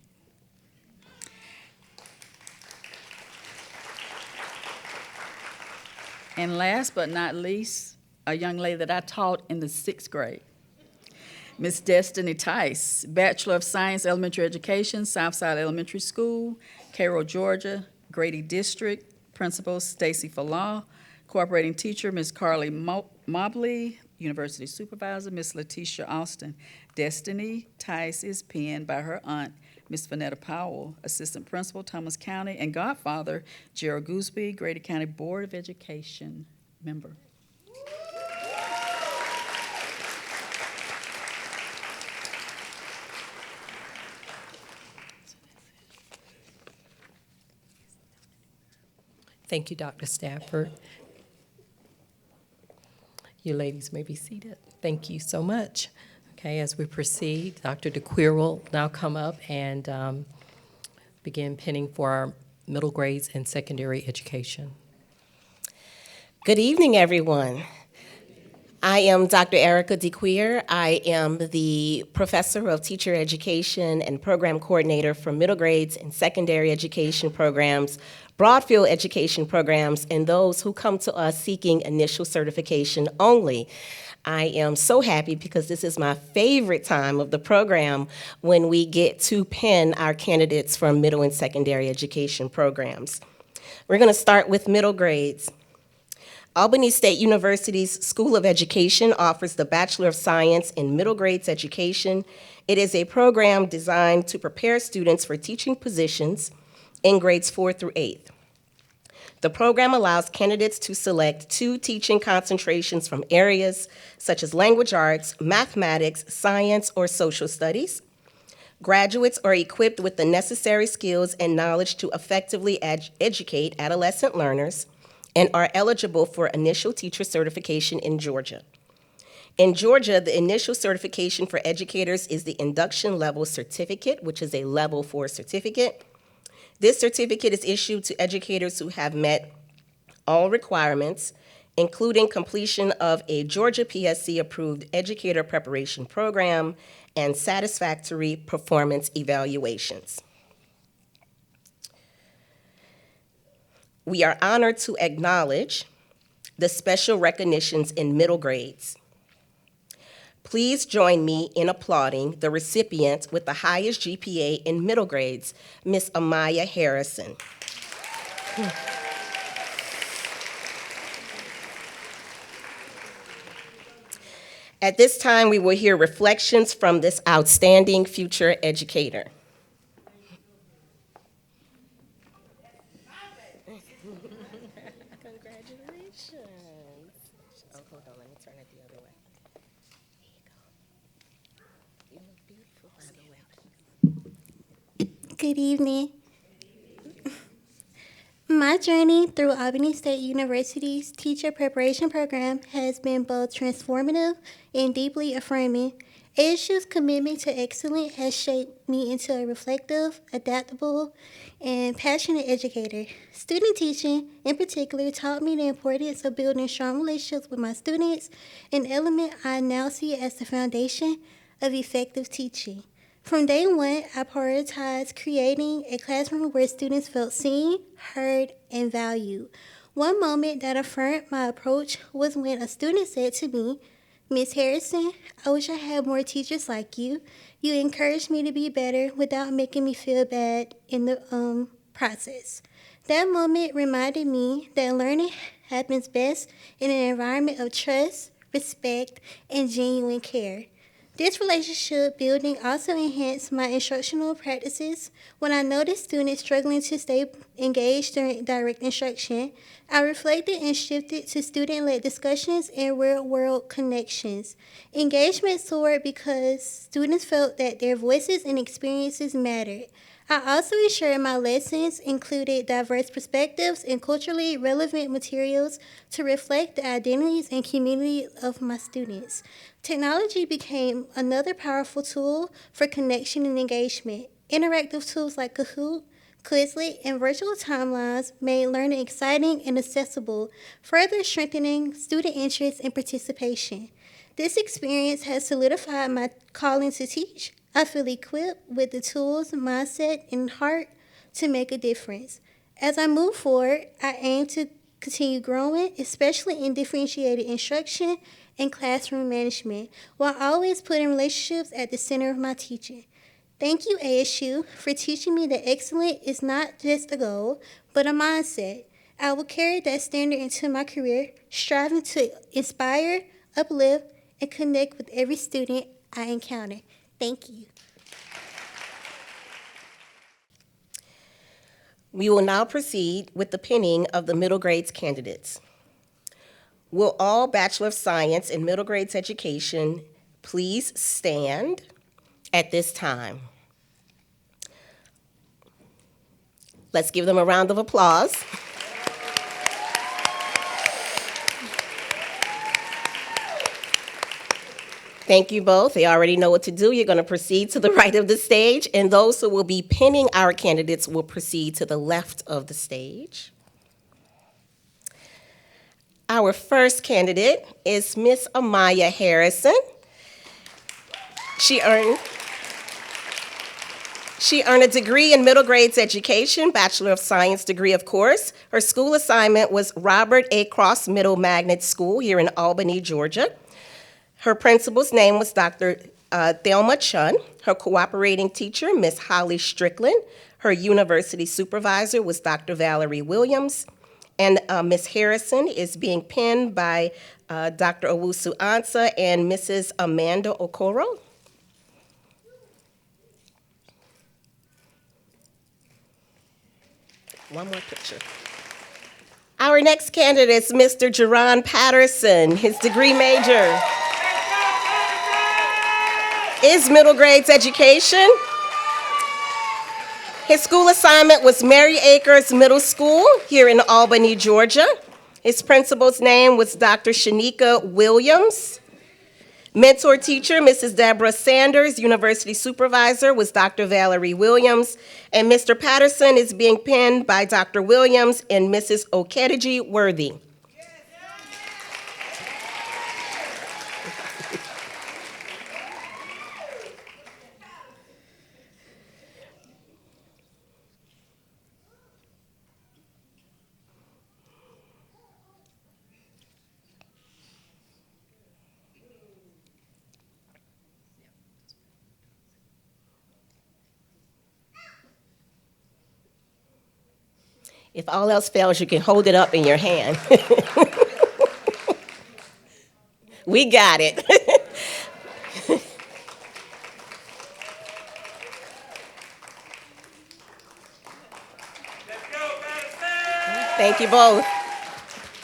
And last but not least, a young lady that I taught in the 6th grade, Miss Destiny Tice, Bachelor of Science, Elementary Education, Southside Elementary School, Cairo, Georgia, Grady District. Principal, Stacy Falah. Cooperating teacher, Ms. Carly Mobley. University supervisor, Ms. Letitia Austin. Destiny Tice is penned by her aunt, Ms. Vanetta Powell, assistant principal, Thomas County, and godfather, Gerald Gooseby, Grady County Board of Education member. Thank you, Dr. Stafford. You ladies may be seated. Thank you so much. Okay, as we proceed, Dr. DeQueer will now come up and begin pinning for our middle grades and secondary education. Good evening, everyone. I am Dr. Erica DeQueer. I am the Professor of Teacher Education and Program Coordinator for middle grades and secondary education programs, broadfield education programs, and those who come to us seeking initial certification only. I am so happy because this is my favorite time of the program when we get to pin our candidates for middle and secondary education programs. We're going to start with middle grades. Albany State University's School of Education offers the Bachelor of Science in Middle Grades Education. It is a program designed to prepare students for teaching positions in grades 4 through 8. The program allows candidates to select 2 teaching concentrations from areas such as language arts, mathematics, science, or social studies. Graduates are equipped with the necessary skills and knowledge to effectively educate adolescent learners and are eligible for initial teacher certification in Georgia. In Georgia, the initial certification for educators is the Induction Level Certificate, which is a Level 4 certificate. This certificate is issued to educators who have met all requirements, including completion of a Georgia PSC-approved educator preparation program and satisfactory performance evaluations. We are honored to acknowledge the special recognitions in middle grades. Please join me in applauding the recipient with the highest GPA in middle grades, Ms. Amaya Harrison. At this time, we will hear reflections from this outstanding future educator. Congratulations. Oh, hold on, let me turn it the other way. There you go. You look beautiful, by the way. Good evening. My journey through Albany State University's teacher preparation program has been both transformative and deeply affirming. ASU's commitment to excellence has shaped me into a reflective, adaptable, and passionate educator. Student teaching, in particular, taught me the importance of building strong relationships with my students, an element I now see as the foundation of effective teaching. From day one, I prioritized creating a classroom where students felt seen, heard, and valued. One moment that affirmed my approach was when a student said to me, "Ms. Harrison, I wish I had more teachers like you. You encouraged me to be better without making me feel bad in the process." That moment reminded me that learning happens best in an environment of trust, respect, and genuine care. This relationship building also enhanced my instructional practices. When I noticed students struggling to stay engaged during direct instruction, I reflected and shifted to student-led discussions and real-world connections. Engagement soared because students felt that their voices and experiences mattered. I also ensured my lessons included diverse perspectives and culturally relevant materials to reflect the identities and community of my students. Technology became another powerful tool for connection and engagement. Interactive tools like Kahoot, Quizlet, and virtual timelines made learning exciting and accessible, further strengthening student interest and participation. This experience has solidified my calling to teach. I feel equipped with the tools, mindset, and heart to make a difference. As I move forward, I aim to continue growing, especially in differentiated instruction and classroom management, while always putting relationships at the center of my teaching. Thank you, ASU, for teaching me that excellence is not just a goal, but a mindset. I will carry that standard into my career, striving to inspire, uplift, and connect with every student I encounter. Thank you. We will now proceed with the pinning of the middle grades candidates. Will all Bachelor of Science in Middle Grades Education please stand at this time? Let's give them a round of applause. Thank you both. They already know what to do. You're going to proceed to the right of the stage, and those who will be pinning our candidates will proceed to the left of the stage. Our first candidate is Miss Amaya Harrison. She earned a degree in middle grades education, Bachelor of Science degree, of course. Her school assignment was Robert A. Cross Middle Magnet School here in Albany, Georgia. Her principal's name was Dr. Thelma Chun. Her cooperating teacher, Miss Holly Strickland. Her university supervisor was Dr. Valerie Williams. And Ms. Harrison is being penned by Dr. Owusu Ansah and Mrs. Amanda Okoro. One more picture. Our next candidate is Mr. Jerron Patterson. His degree major is middle grades education. His school assignment was Mary Acres Middle School here in Albany, Georgia. His principal's name was Dr. Shanika Williams. Mentor teacher, Mrs. Deborah Sanders. University supervisor was Dr. Valerie Williams. And Mr. Patterson is being penned by Dr. Williams and Mrs. Okediji Worthy. If all else fails, you can hold it up in your hand. We got it. Thank you both.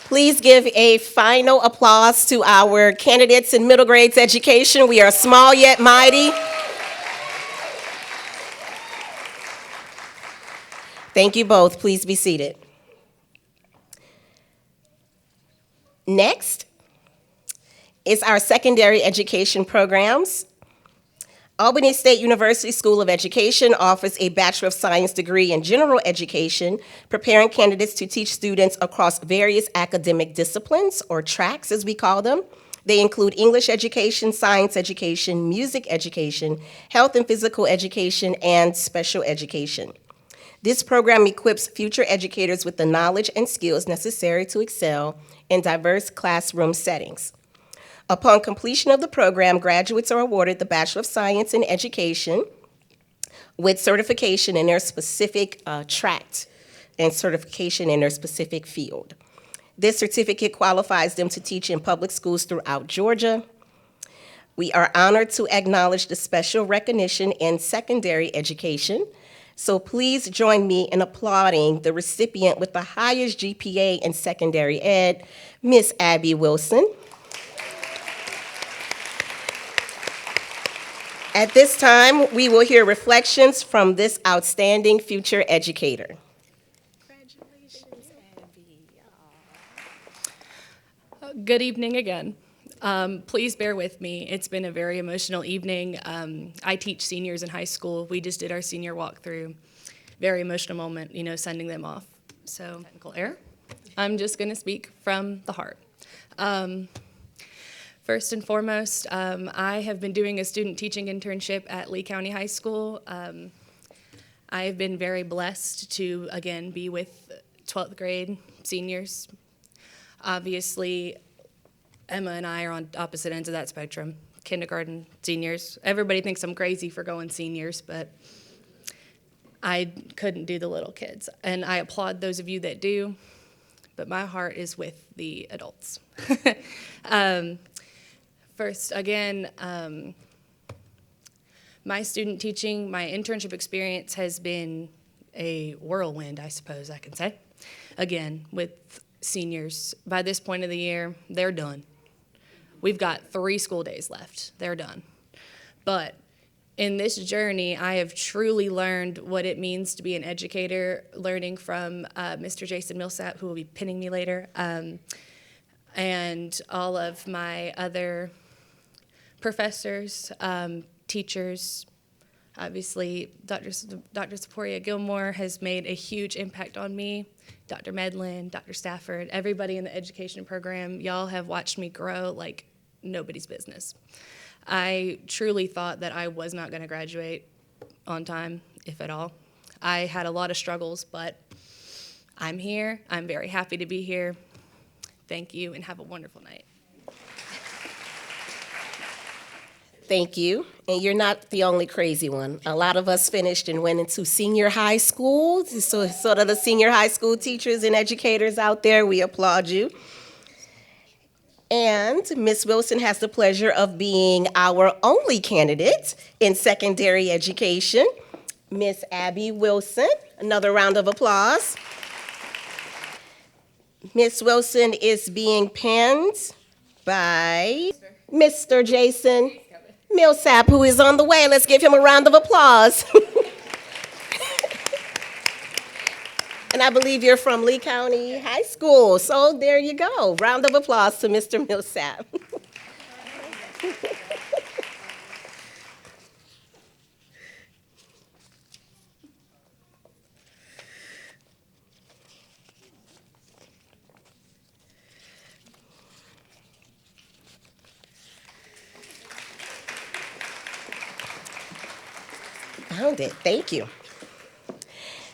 Please give a final applause to our candidates in middle grades education. We are small yet mighty. Thank you both. Please be seated. Next is our secondary education programs. Albany State University School of Education offers a Bachelor of Science degree in general education, preparing candidates to teach students across various academic disciplines, or tracks as we call them. They include English education, science education, music education, health and physical education, and special education. This program equips future educators with the knowledge and skills necessary to excel in diverse classroom settings. Upon completion of the program, graduates are awarded the Bachelor of Science in Education with certification in their specific tract and certification in their specific field. This certificate qualifies them to teach in public schools throughout Georgia. We are honored to acknowledge the special recognition in secondary education. So please join me in applauding the recipient with the highest GPA in secondary ed, Miss Abby Wilson. At this time, we will hear reflections from this outstanding future educator. Congratulations, Abby. Good evening again. Please bear with me. It's been a very emotional evening. I teach seniors in high school. We just did our senior walkthrough. Very emotional moment, sending them off. So, technical error. I'm just going to speak from the heart. First and foremost, I have been doing a student teaching internship at Lee County High School. I have been very blessed to, again, be with 12th grade seniors. Obviously, Emma and I are on opposite ends of that spectrum. Kindergarten seniors. Everybody thinks I'm crazy for going seniors, but I couldn't do the little kids. And I applaud those of you that do, but my heart is with the adults. First, again, my student teaching, my internship experience has been a whirlwind, I suppose I can say. Again, with seniors, by this point of the year, they're done. We've got 3 school days left. They're done. But in this journey, I have truly learned what it means to be an educator, learning from Mr. Jason Millsap, who will be pinning me later, and all of my other professors, teachers. Obviously, Dr. Zeporia Gilmore has made a huge impact on me. Dr. Medlin, Dr. Stafford, everybody in the education program, y'all have watched me grow like nobody's business. I truly thought that I was not going to graduate on time, if at all. I had a lot of struggles, but I'm here. I'm very happy to be here. Thank you, and have a wonderful night. Thank you. And you're not the only crazy one. A lot of us finished and went into senior high school. So sort of the senior high school teachers and educators out there, we applaud you. And Ms. Wilson has the pleasure of being our only candidate in secondary education. Ms. Abby Wilson, another round of applause. Ms. Wilson is being penned by Mr. Jason Millsap, who is on the way. Let's give him a round of applause. And I believe you're from Lee County High School, so there you go. Round of applause to Mr. Millsap. Found it. Thank you.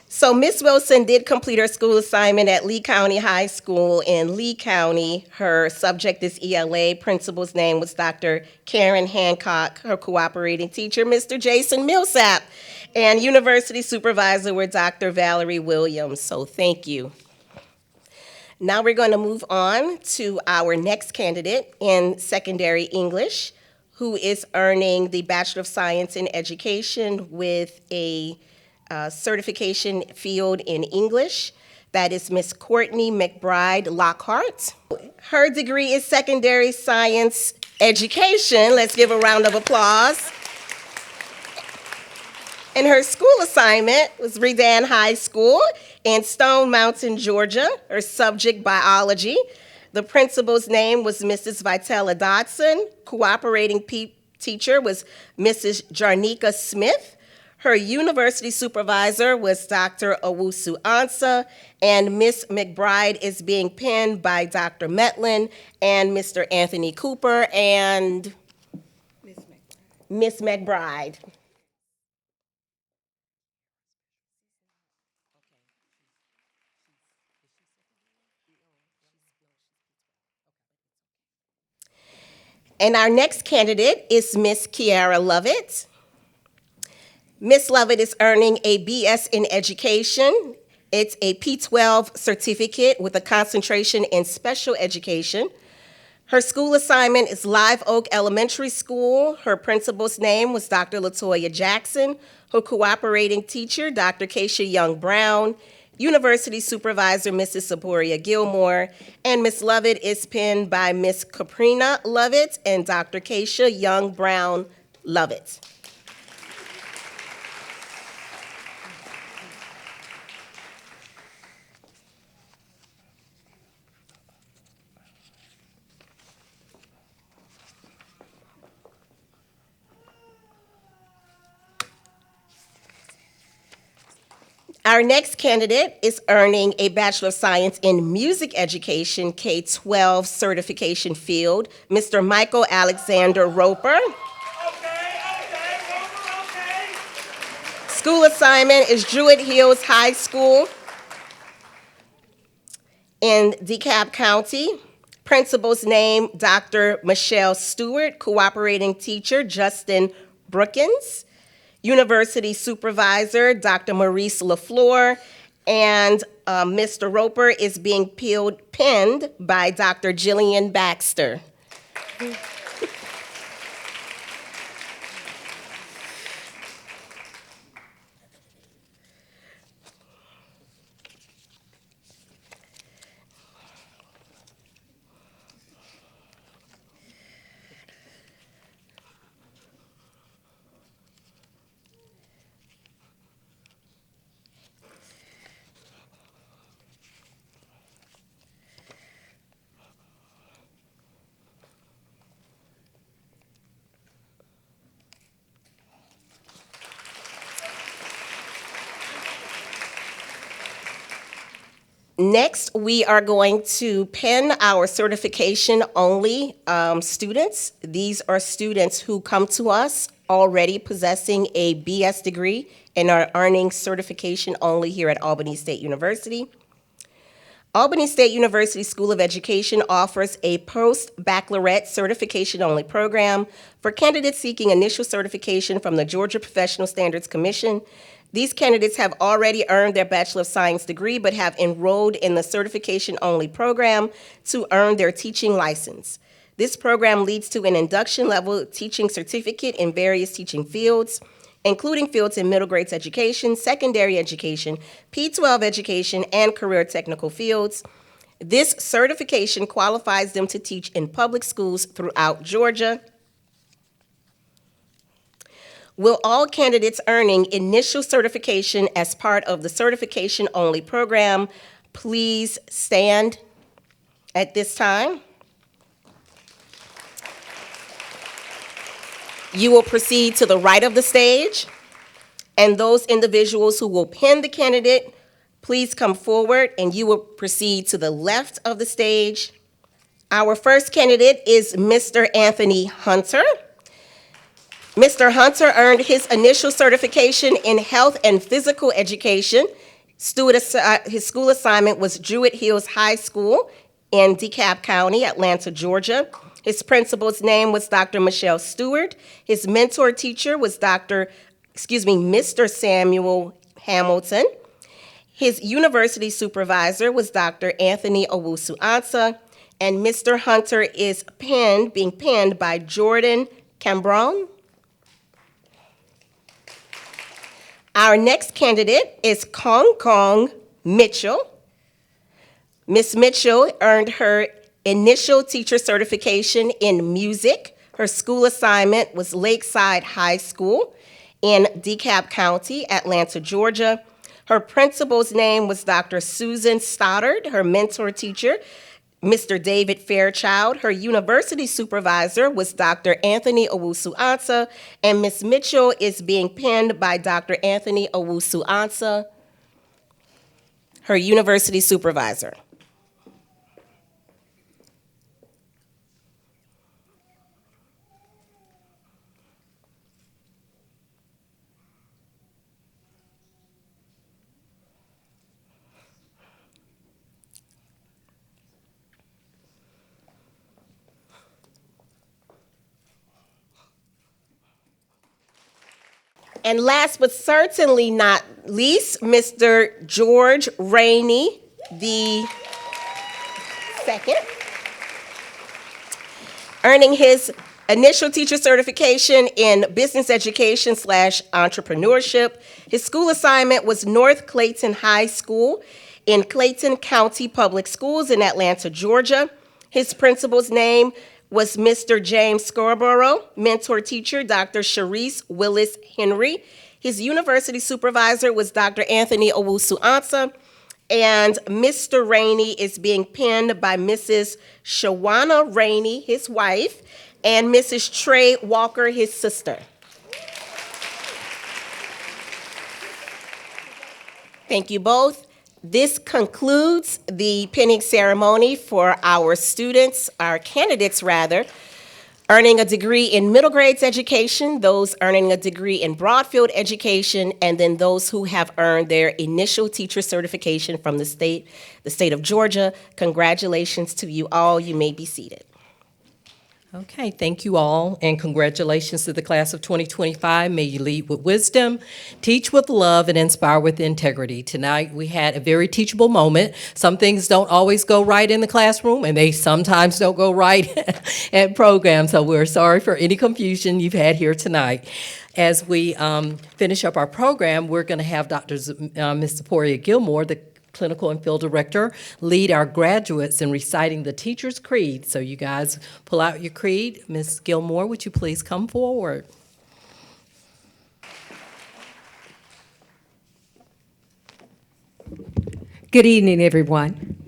So Ms. Wilson did complete her school assignment at Lee County High School in Lee County. Her subject is ELA. Principal's name was Dr. Karen Hancock. Her cooperating teacher, Mr. Jason Millsap. And university supervisor were Dr. Valerie Williams. So thank you. Now we're going to move on to our next candidate in secondary English, who is earning the Bachelor of Science in Education with a certification field in English. That is Miss Courtney McBride Lockhart. Her degree is secondary science education. Let's give a round of applause. And her school assignment was Redan High School in Stone Mountain, Georgia. Her subject, biology. The principal's name was Mrs. Vitella Dodson. Cooperating teacher was Mrs. Jarnika Smith. Her university supervisor was Dr. Owusu Ansa, and Miss McBride is being penned by Dr. Medlin and Mr. Anthony Cooper and Miss McBride. And our next candidate is Miss Kiara Lovett. Miss Lovett is earning a BS in Education. It's a P12 certificate with a concentration in special education. Her school assignment is Live Oak Elementary School. Her principal's name was Dr. Latoya Jackson. Her cooperating teacher, Dr. Keisha Young Brown. University supervisor, Mrs. Zeporia Gilmore. And Miss Lovett is penned by Miss Caprina Lovett and Dr. Keisha Young Brown Lovett. Our next candidate is earning a Bachelor of Science in Music Education, K-12 certification field, Mr. Michael Alexander Roper. School assignment is Druid Hills High School in DeKalb County. Principal's name, Dr. Michelle Stewart. Cooperating teacher, Justin Brookins. University supervisor, Dr. Maurice LaFleur, and Mr. Roper is being penned by Dr. Jillian Baxter. Next, we are going to pen our certification-only students. These are students who come to us already possessing a BS degree and are earning certification only here at Albany State University. Albany State University School of Education offers a post-baccalaureate certification-only program for candidates seeking initial certification from the Georgia Professional Standards Commission. These candidates have already earned their Bachelor of Science degree but have enrolled in the certification-only program to earn their teaching license. This program leads to an induction-level teaching certificate in various teaching fields, including fields in middle grades education, secondary education, P-12 education, and career technical fields. This certification qualifies them to teach in public schools throughout Georgia. Will all candidates earning initial certification as part of the certification-only program please stand at this time? You will proceed to the right of the stage, and those individuals who will pin the candidate, please come forward, and you will proceed to the left of the stage. Our first candidate is Mr. Anthony Hunter. Mr. Hunter earned his initial certification in health and physical education. His school assignment was Druid Hills High School in DeKalb County, Atlanta, Georgia. His principal's name was Dr. Michelle Stewart. His mentor teacher was Mr. Samuel Hamilton. His university supervisor was Dr. Anthony Owusu-Ansah, and Mr. Hunter is being penned by Jordan Cambron. Our next candidate is Kong Kong Mitchell. Ms. Mitchell earned her initial teacher certification in music. Her school assignment was Lakeside High School in DeKalb County, Atlanta, Georgia. Her principal's name was Dr. Susan Stoddard. Her mentor teacher, Mr. David Fairchild. Her university supervisor was Dr. Anthony Owusu-Ansah, and Ms. Mitchell is being penned by Dr. Anthony Owusu-Ansah, her university supervisor. And last but certainly not least, Mr. George Rainey, the second, earning his initial teacher certification in business education / entrepreneurship. His school assignment was North Clayton High School in Clayton County Public Schools in Atlanta, Georgia. His principal's name was Mr. James Scarborough, mentor teacher, Dr. Sharice Willis Henry. His university supervisor was Dr. Anthony Owusu-Ansah, and Mr. Rainey is being penned by Mrs. Shawana Rainey, his wife, and Mrs. Trey Walker, his sister. Thank you both. This concludes the pinning ceremony for our students, our candidates rather, earning a degree in middle grades education, those earning a degree in broadfield education, and then those who have earned their initial teacher certification from the state of Georgia. Congratulations to you all. You may be seated. Okay, thank you all, and congratulations to the class of 2025. May you lead with wisdom, teach with love, and inspire with integrity. Tonight, we had a very teachable moment. Some things don't always go right in the classroom, and they sometimes don't go right at programs, so we're sorry for any confusion you've had here tonight. As we finish up our program, we're going to have Ms. Zeporia Gilmore, the Clinical and Field Director, lead our graduates in reciting the Teacher's Creed. So you guys pull out your creed. Ms. Gilmore, would you please come forward? Good evening, everyone.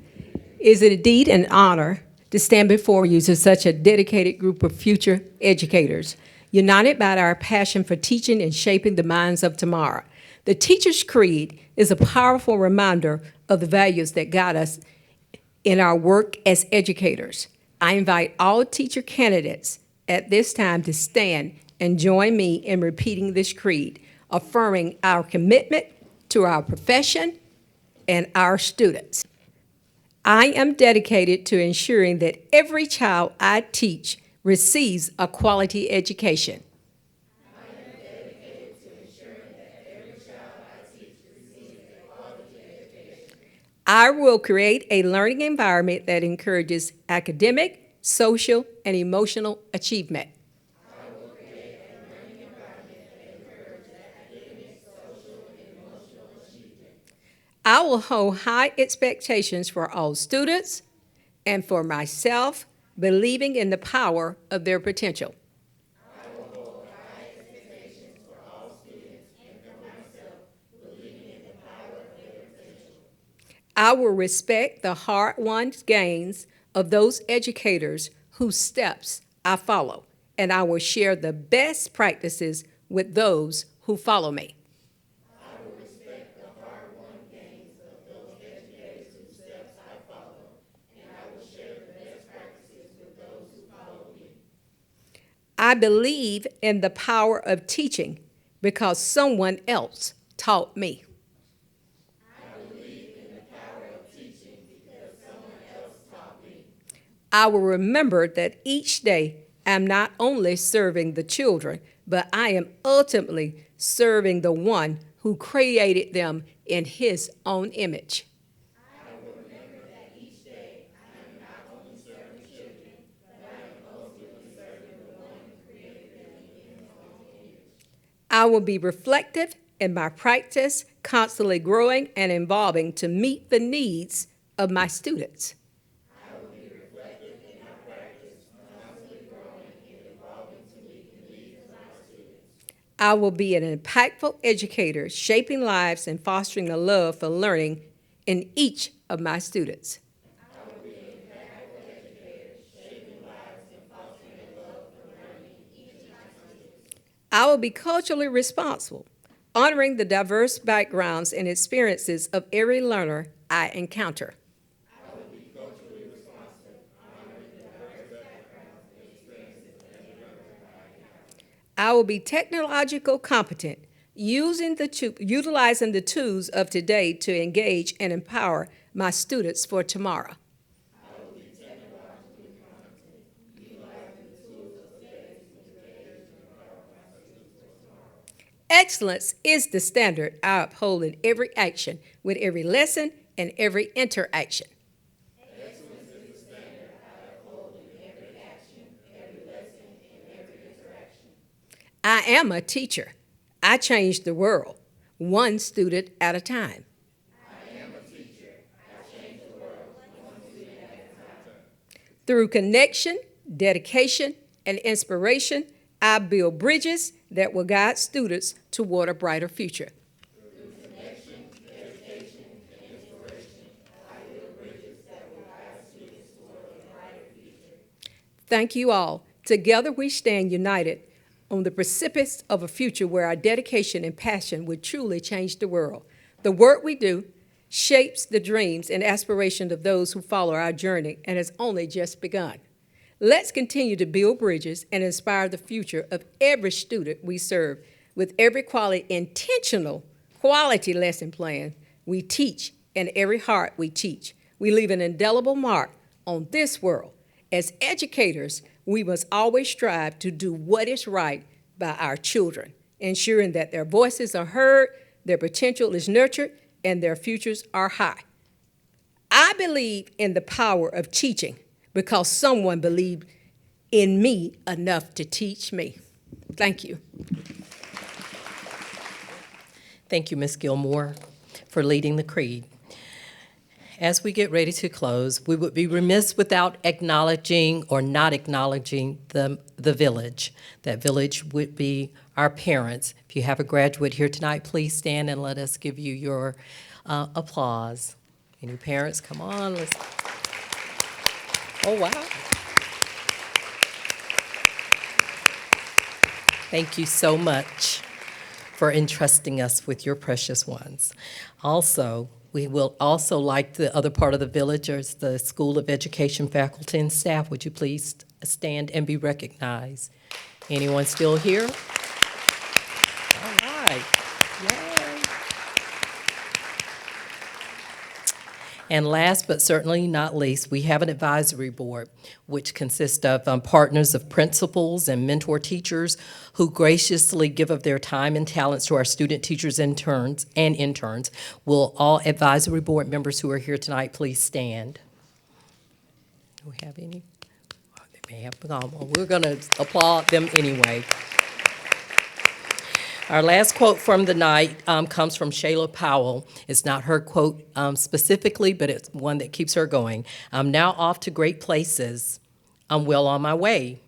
It is indeed an honor to stand before you as such a dedicated group of future educators, united by our passion for teaching and shaping the minds of tomorrow. The Teacher's Creed is a powerful reminder of the values that guide us in our work as educators. I invite all teacher candidates at this time to stand and join me in repeating this creed, affirming our commitment to our profession and our students. I am dedicated to ensuring that every child I teach receives a quality education. I will create a learning environment that encourages academic, social, and emotional achievement. I will hold high expectations for all students and for myself, believing in the power of their potential. I will respect the hard-won gains of those educators whose steps I follow, and I will share the best practices with those who follow me. I believe in the power of teaching because someone else taught me. I will remember that each day I'm not only serving the children, but I am ultimately serving the one who created them in his own image. I will be reflective in my practice, constantly growing and evolving to meet the needs of my students. I will be an impactful educator, shaping lives and fostering a love for learning in each of my students. I will be culturally responsible, honoring the diverse backgrounds and experiences of every learner I encounter. I will be technological competent, utilizing the tools of today to engage and empower my students for tomorrow. Excellence is the standard I uphold in every action, with every lesson and every interaction. I am a teacher. I change the world, one student at a time. Through connection, dedication, and inspiration, I build bridges that will guide students toward a brighter future. Thank you all. Together we stand united on the precipice of a future where our dedication and passion will truly change the world. The work we do shapes the dreams and aspirations of those who follow our journey and has only just begun. Let's continue to build bridges and inspire the future of every student we serve with every intentional quality lesson plan we teach and every heart we teach. We leave an indelible mark on this world. As educators, we must always strive to do what is right by our children, ensuring that their voices are heard, their potential is nurtured, and their futures are high. I believe in the power of teaching because someone believed in me enough to teach me. Thank you. Thank you, Ms. Gilmore, for leading the creed. As we get ready to close, we would be remiss without acknowledging or not acknowledging the village. That village would be our parents. If you have a graduate here tonight, please stand and let us give you your applause. Any parents, come on. Let's. Oh, wow. Thank you so much for entrusting us with your precious ones. Also, we will also like the other part of the villagers, the School of Education faculty and staff. Would you please stand and be recognized? Anyone still here? All right. Yay. And last but certainly not least, we have an advisory board, which consists of partners of principals and mentor teachers who graciously give of their time and talents to our student teachers and interns. Will all advisory board members who are here tonight please stand? Do we have any? Oh, they may have gone. Well, we're going to applaud them anyway. Our last quote from the night comes from Shayla Powell. It's not her quote specifically, but it's one that keeps her going. I'm now off to great places. I'm well on my way.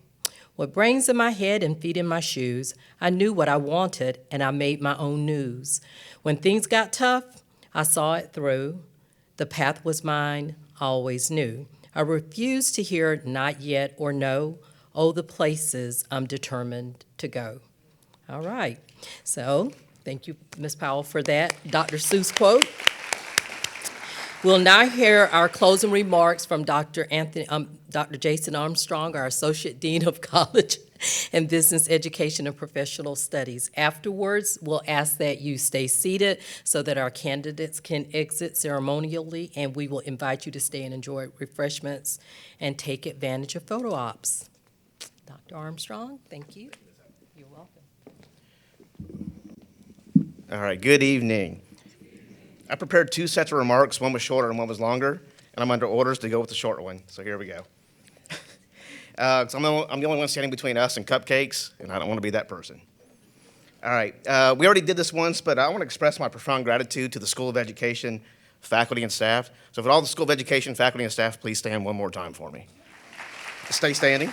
With brains in my head and feet in my shoes, I knew what I wanted and I made my own news. When things got tough, I saw it through. The path was mine, I always knew. I refused to hear not yet or no. Oh, the places I'm determined to go. All right. So, thank you, Ms. Powell, for that Dr. Seuss quote. We'll now hear our closing remarks from Dr. Jason Armstrong, our Associate Dean of College and Business Education and Professional Studies. Afterwards, we'll ask that you stay seated so that our candidates can exit ceremonially, and we will invite you to stay and enjoy refreshments and take advantage of photo ops. Dr. Armstrong, thank you. You're welcome. All right, good evening. I prepared two sets of remarks. One was shorter and one was longer, and I'm under orders to go with the short one, so here we go. So I'm the only one standing between us and cupcakes, and I don't want to be that person. All right, we already did this once, but I want to express my profound gratitude to the School of Education, faculty, and staff. So for all the School of Education, faculty, and staff, please stand one more time for me. Stay standing.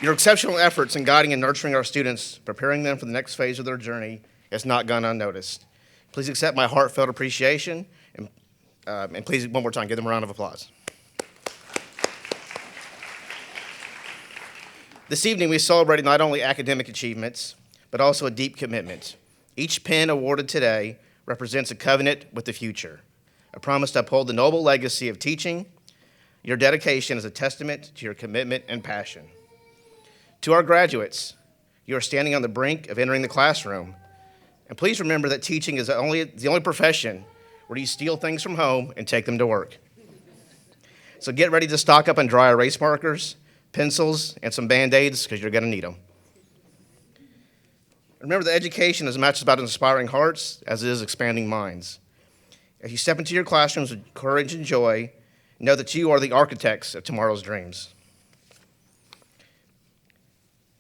Your exceptional efforts in guiding and nurturing our students, preparing them for the next phase of their journey, has not gone unnoticed. Please accept my heartfelt appreciation, and please, one more time, give them a round of applause. This evening, we celebrated not only academic achievements, but also a deep commitment. Each pin awarded today represents a covenant with the future, a promise to uphold the noble legacy of teaching. Your dedication is a testament to your commitment and passion. To our graduates, you are standing on the brink of entering the classroom. And please remember that teaching is the only profession where you steal things from home and take them to work. So get ready to stock up on dry erase markers, pencils, and some Band-Aids, because you're going to need them. Remember that education is as much about inspiring hearts as it is expanding minds. As you step into your classrooms with courage and joy, know that you are the architects of tomorrow's dreams.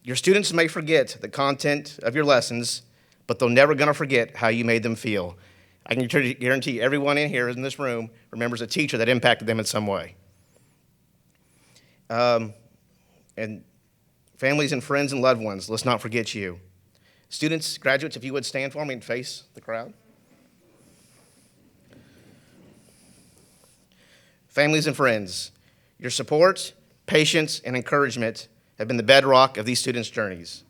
Your students may forget the content of your lessons, but they're never going to forget how you made them feel. I can guarantee everyone in here in this room remembers a teacher that impacted them in some way. And families and friends and loved ones, let's not forget you. Students, graduates, if you would stand for me and face the crowd. Families and friends, your support, patience, and encouragement have been the bedrock of these students' journeys.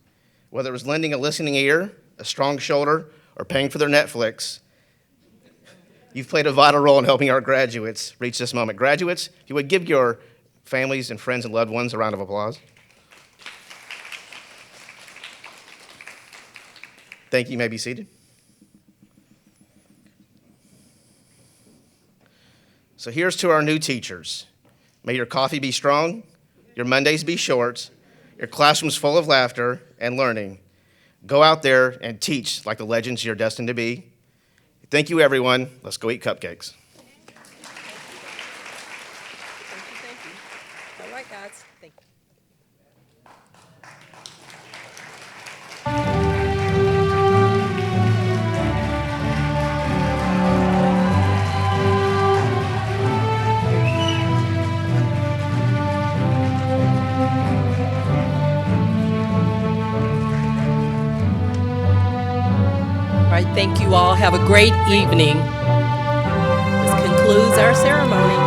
Whether it was lending a listening ear, a strong shoulder, or paying for their Netflix, you've played a vital role in helping our graduates reach this moment. Graduates, if you would give your families and friends and loved ones a round of applause. Thank you. You may be seated. So here's to our new teachers. May your coffee be strong, your Mondays be short, your classrooms full of laughter and learning. Go out there and teach like the legends you're destined to be. Thank you, everyone. Let's go eat cupcakes. Thank you. All right, guys. Thank you. All right, thank you all. Have a great evening. This concludes our ceremony.